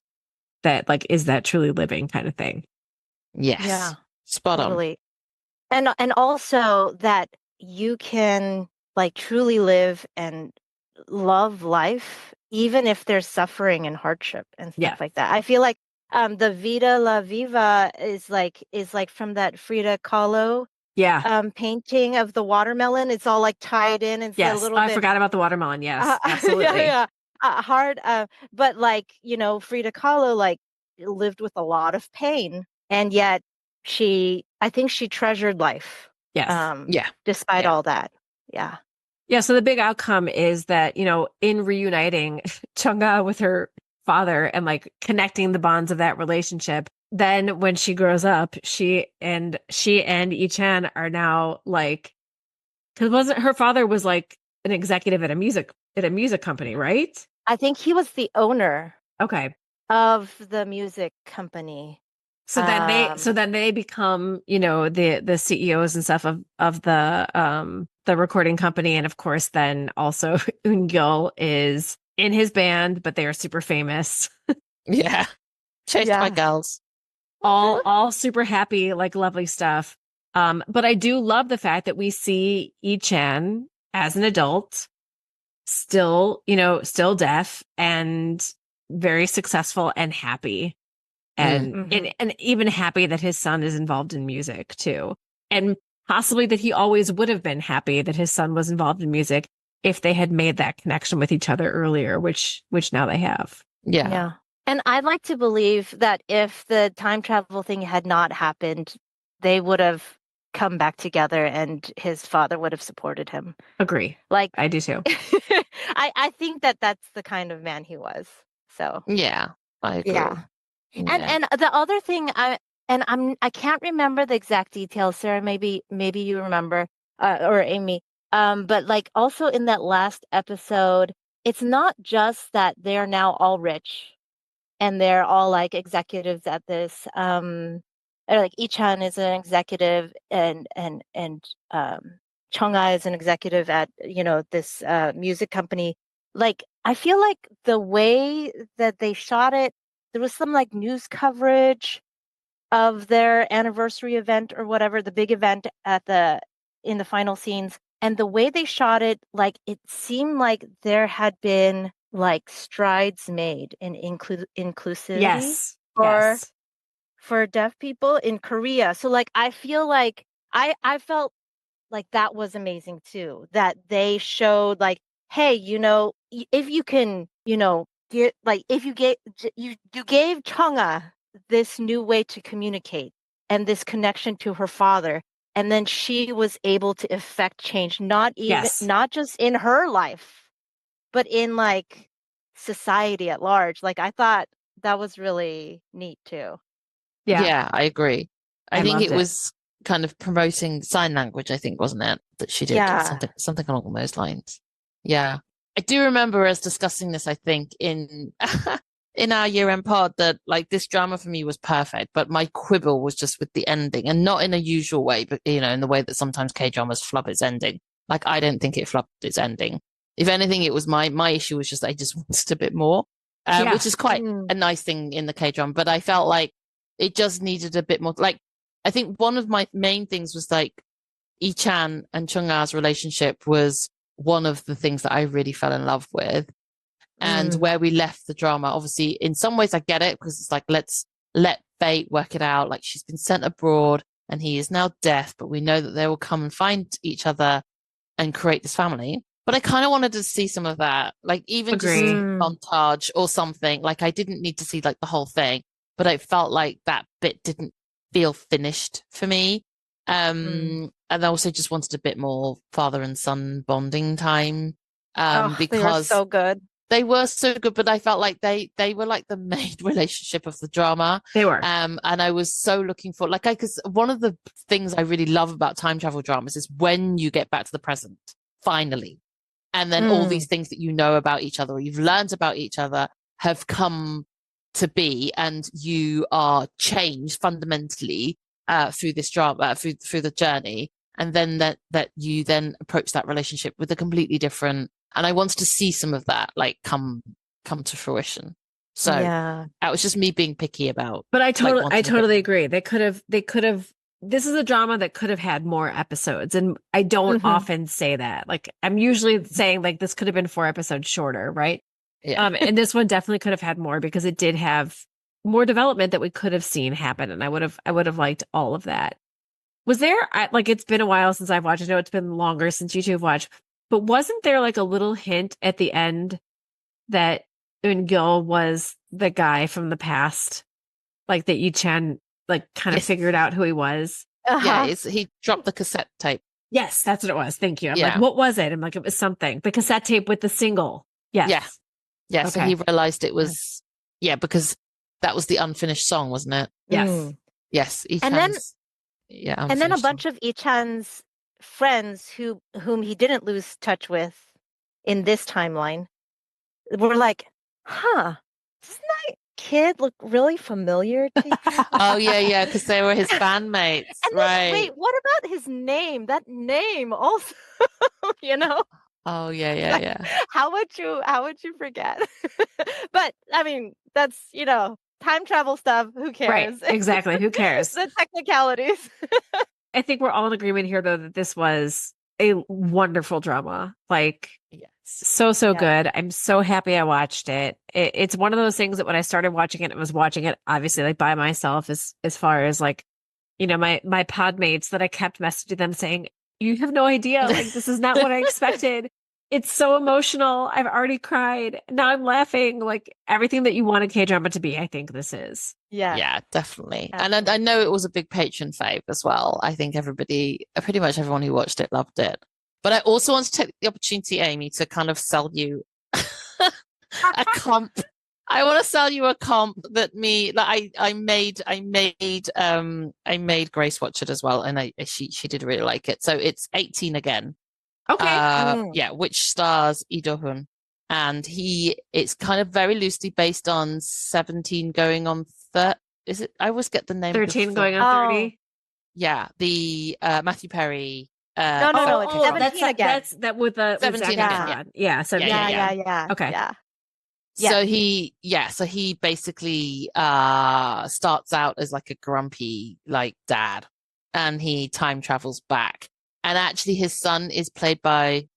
that like, is that truly living kind of thing? Yes. Yeah, Spot on. totally. And also that you can like truly live and love life, even if there's suffering and hardship and stuff Yeah. like that. I feel like the Vida La Viva is like from that Frida Kahlo Yeah. painting of the watermelon. It's all like tied in. It's a Yes. little I bit forgot about the watermelon. Yes, yeah, absolutely. yeah. Hard, but like, Frida Kahlo like lived with a lot of pain, and yet I think she treasured life, Yes. Yeah. despite Yeah. all that. Yeah. Yeah. So the big outcome is that, in reuniting Chunga with her father and like connecting the bonds of that relationship, then when she grows up, she and Ichan are now like, because her father was like an executive at a music company, right? I think he was the owner Okay. of the music company. So then they become, the CEOs and stuff of the recording company. And of course, then also Eun-gil is in his band, but they are super famous. Yeah. Chased by Yeah. girls. All super happy, like lovely stuff. But I do love the fact that we see Yi-chan as an adult, still deaf and very successful and happy. And, Mhm. and even happy that his son is involved in music too. And possibly that he always would have been happy that his son was involved in music if they had made that connection with each other earlier, which now they have. Yeah. Yeah. And I'd like to believe that if the time travel thing had not happened, they would have come back together and his father would have supported him. Agree. Like, I do too. I think that that's the kind of man he was. So, Yeah. I agree. yeah. Yeah. And the other thing I can't remember the exact details, Sarah, maybe you remember, or Amy. But like also in that last episode, it's not just that they're now all rich and they're all like executives at this or like Ichan is an executive and Chonga is an executive at this music company. Like I feel like the way that they shot it, there was some like news coverage of their anniversary event or whatever, the big event in the final scenes. And the way they shot it, like it seemed like there had been like strides made in inclusivity Yes. for Yes. for deaf people in Korea. So like I feel like I felt like that was amazing too. That they showed like, hey, if you can, get like if you gave you gave Chonga this new way to communicate and this connection to her father, and then she was able to effect change, Yes. not just in her life, but in like society at large. Like I thought that was really neat too. Yeah. Yeah, I agree. I think loved it was kind of promoting sign language, I think, wasn't it? That she did Yeah. something along those lines. Yeah. I do remember us discussing this, I think, in in our year-end pod that like this drama for me was perfect, but my quibble was just with the ending and not in a usual way, but in the way that sometimes K-dramas flub its ending. Like I don't think it flubbed its ending. If anything, it was my issue was just I just wanted a bit more, which is quite a nice thing in the K-drama. But I felt like it just needed a bit more. Like, I think one of my main things was like Ichan and Chunga's relationship was one of the things that I really fell in love with. And where we left the drama, obviously, in some ways I get it, because it's like, let's let fate work it out. Like, she's been sent abroad and he is now deaf, but we know that they will come and find each other and create this family. But I kind of wanted to see some of that, like even just a montage or something. Like, I didn't need to see like the whole thing, but I felt like that bit didn't feel finished for me. And I also just wanted a bit more father and son bonding time. Because they were so good. They were so good, but I felt like they were like the main relationship of the drama. They were. And I was so looking for, like, because one of the things I really love about time travel dramas is when you get back to the present, finally. And then all these things that you know about each other, or you've learned about each other, have come to be, and you are changed fundamentally through this drama, through the journey. And then that you then approach that relationship with a completely different. And I wanted to see some of that like come to fruition. So that was just me being picky about. But I totally agree. They could have. This is a drama that could have had more episodes, and I don't often say that. Like, I'm usually saying like this could have been 4 episodes shorter, right? Yeah. And this one definitely could have had more, because it did have more development that we could have seen happen, and I would have liked all of that. Was there, like, it's been a while since I've watched. I know it's been longer since you two have watched, but wasn't there like a little hint at the end that Eun-gil was the guy from the past, like that Yi-chan like kind of figured out who he was? Yeah, he dropped the cassette tape. Yes, that's what it was. Thank you. I'm like, what was it? I'm like, it was something. The cassette tape with the single. Yes. Yeah. So he realized it was because that was the unfinished song, wasn't it? Yes. Yes. And then a bunch of Ichan's friends whom he didn't lose touch with in this timeline were like, doesn't that kid look really familiar to you? Oh yeah, because they were his bandmates. And then, wait, what about his name? That name also, you know? Oh yeah. How would you forget? But I mean, that's, time travel stuff. Who cares? Right. Exactly. Who cares? The technicalities. I think we're all in agreement here, though, that this was a wonderful drama. Like, so good. I'm so happy I watched it. It's one of those things that when I started watching it, I was watching it obviously like by myself, as far as like, my pod mates, that I kept messaging them saying, you have no idea. Like, this is not what I expected. It's so emotional. I've already cried. Now I'm laughing. Like, everything that you want a K-drama to be, I think this is. Yeah, definitely. And I know it was a big patron fave as well. I think pretty much everyone who watched it loved it. But I also want to take the opportunity, Amy, to kind of sell you a comp. I want to sell you a comp that I made Grace watch it as well, and she did really like it. So it's 18 again. Okay. Which stars Lee Do-hun, and it's kind of very loosely based on 17 going on 30. Is it? I always get the name. 13 going on 30. Yeah, the Matthew Perry. No, it's 17 again. That's that with the 17 again. Yeah. So yeah. Okay. Yeah. So he basically starts out as like a grumpy like dad, and he time travels back. And actually, his son is played by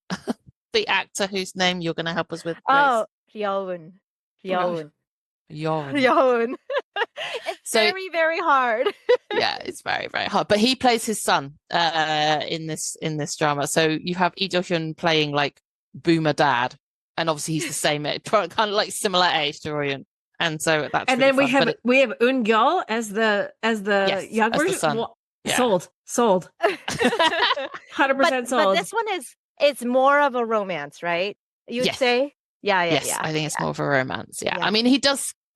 the actor whose name you're going to help us with, Grace. Oh, Yeon. It's very, very hard. Yeah, it's very, very hard. But he plays his son in this drama. So you have Lee Do-hyun playing like boomer dad, and obviously he's the same age, kind of like similar age to Royun. And so that's and really then fun. we have Eun-gil as the young version. The son. Well, Yeah. Sold. 100% sold. But this one it's more of a romance, right? You'd say? Yeah. I think it's more of a romance. Yeah. I mean,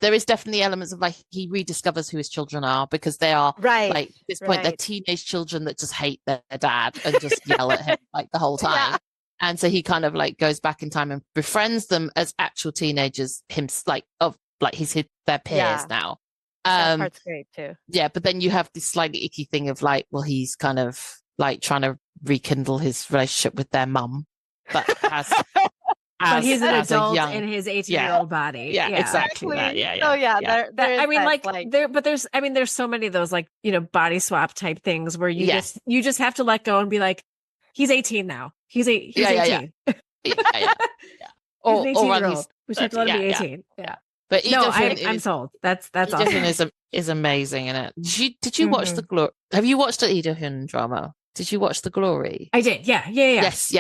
there is definitely elements of like he rediscovers who his children are, because they are like at this point they're teenage children that just hate their dad and just yell at him like the whole time. Yeah. And so he kind of like goes back in time and befriends them as actual teenagers, he's their peers now. That part's great too. Yeah, but then you have this slightly icky thing of like, well, he's kind of like trying to rekindle his relationship with their mum, but but he's an as a adult young- in his 18-year-old body. Yeah, exactly that. Oh yeah, yeah. there I is mean, that, there's so many of those body swap type things where you Yeah. you just have to let go and be like, he's 18 now. He's 18. Yeah. Yeah. He's an 18-year-old. he's We should have to let him be yeah. 18. Yeah. But No, Edith I'm sold. That's awesome. Edith is amazing in it. Did you watch the Glory? Have you watched the Edith drama? Did you watch the Glory? I did. Yeah. Yes.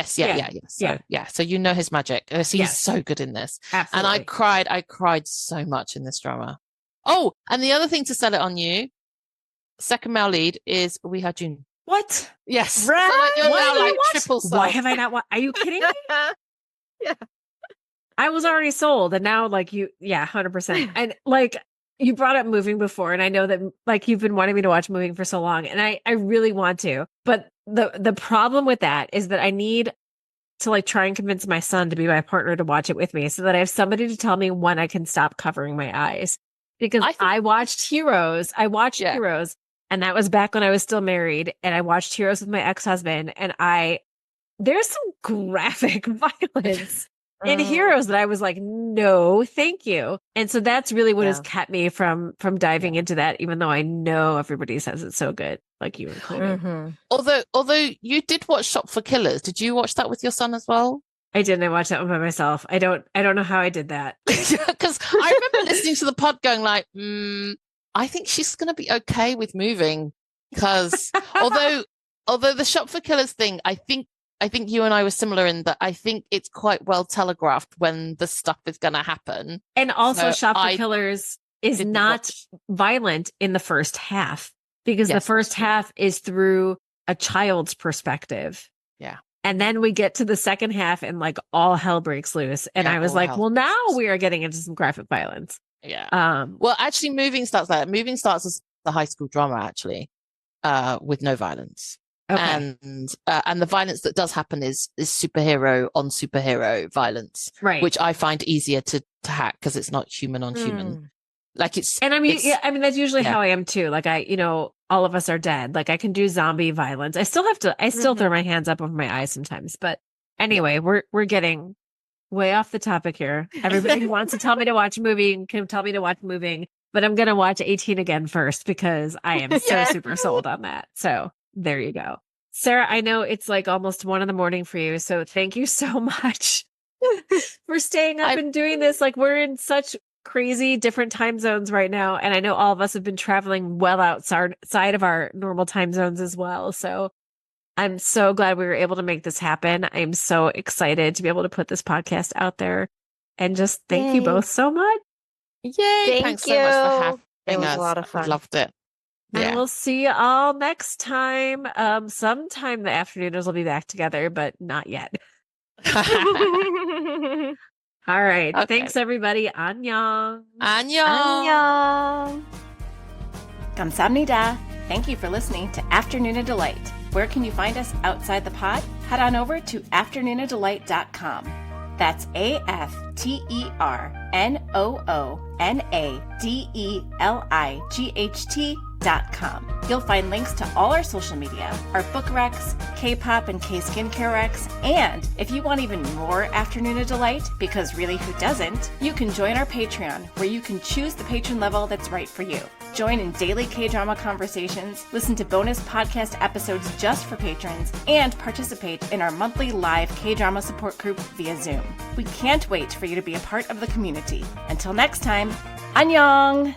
So you know his magic. So he's Yes. so good in this. Absolutely. And I cried so much in this drama. Oh, and the other thing to sell it on you, second male lead is We Had June. What? Yes. Right. So you're What? now like What? triple sold. Why have I not watched? Are you kidding me? yeah. I was already sold, and now 100%. And you brought up Moving before, and I know that you've been wanting me to watch Moving for so long, and I really want to. But the problem with that is that I need to try and convince my son to be my partner to watch it with me, so that I have somebody to tell me when I can stop covering my eyes. Because I watched Heroes. Heroes, and that was back when I was still married, and I watched Heroes with my ex-husband, and there's some graphic violence in Heroes that I was like, no, thank you. And so that's really what has kept me from diving into that, even though I know everybody says it's so good, like you included. Although you did watch Shop for Killers, did you watch that with your son as well? I didn't. I watched that one by myself. I don't know how I did that. Because I remember listening to the pod going I think she's going to be okay with moving. Because although the Shop for Killers thing, I think you and I were similar in that I think it's quite well telegraphed when the stuff is going to happen. And also, So Shop for Killers is not violent in the first half, because the first half is through a child's perspective. Yeah. And then we get to the second half and all hell breaks loose. And I was like, well, now we are getting into some graphic violence. Yeah. Well, actually, Moving starts there. Moving starts as the high school drama, actually, with no violence. Okay. And the violence that does happen is superhero on superhero violence, right? Which I find easier to hack because it's not human on human. And I mean, that's usually how I am too. All of us are dead. I can do zombie violence. I still throw my hands up over my eyes sometimes. But anyway, we're getting way off the topic here. Everybody who wants to tell me to watch Moving can tell me to watch Moving, but I'm going to watch 18 again first because I am so super sold on that. So there you go. Sarah, I know it's almost 1 a.m. for you. So thank you so much for staying up and doing this. We're in such crazy different time zones right now. And I know all of us have been traveling well outside of our normal time zones as well. So I'm so glad we were able to make this happen. I'm so excited to be able to put this podcast out there, and just thank you both so much. Yay. Thanks so much for having us. It was a lot of fun. I loved it. And we'll see you all next time. Sometime the Afternooners will be back together, but not yet. All right. Okay. Thanks, everybody. Annyeong. Annyeong. 감사합니다. Thank you for listening to Afternoona Delight. Where can you find us outside the pod? Head on over to afternoonadelight.com. That's AFTERNOONADELIGHT.com. You'll find links to all our social media, our book recs, K-pop and K-skincare recs, and if you want even more Afternoona Delight, because really who doesn't, you can join our Patreon, where you can choose the patron level that's right for you. Join in daily K-drama conversations, listen to bonus podcast episodes just for patrons, and participate in our monthly live K-drama support group via Zoom. We can't wait for you to be a part of the community. Until next time, annyeong!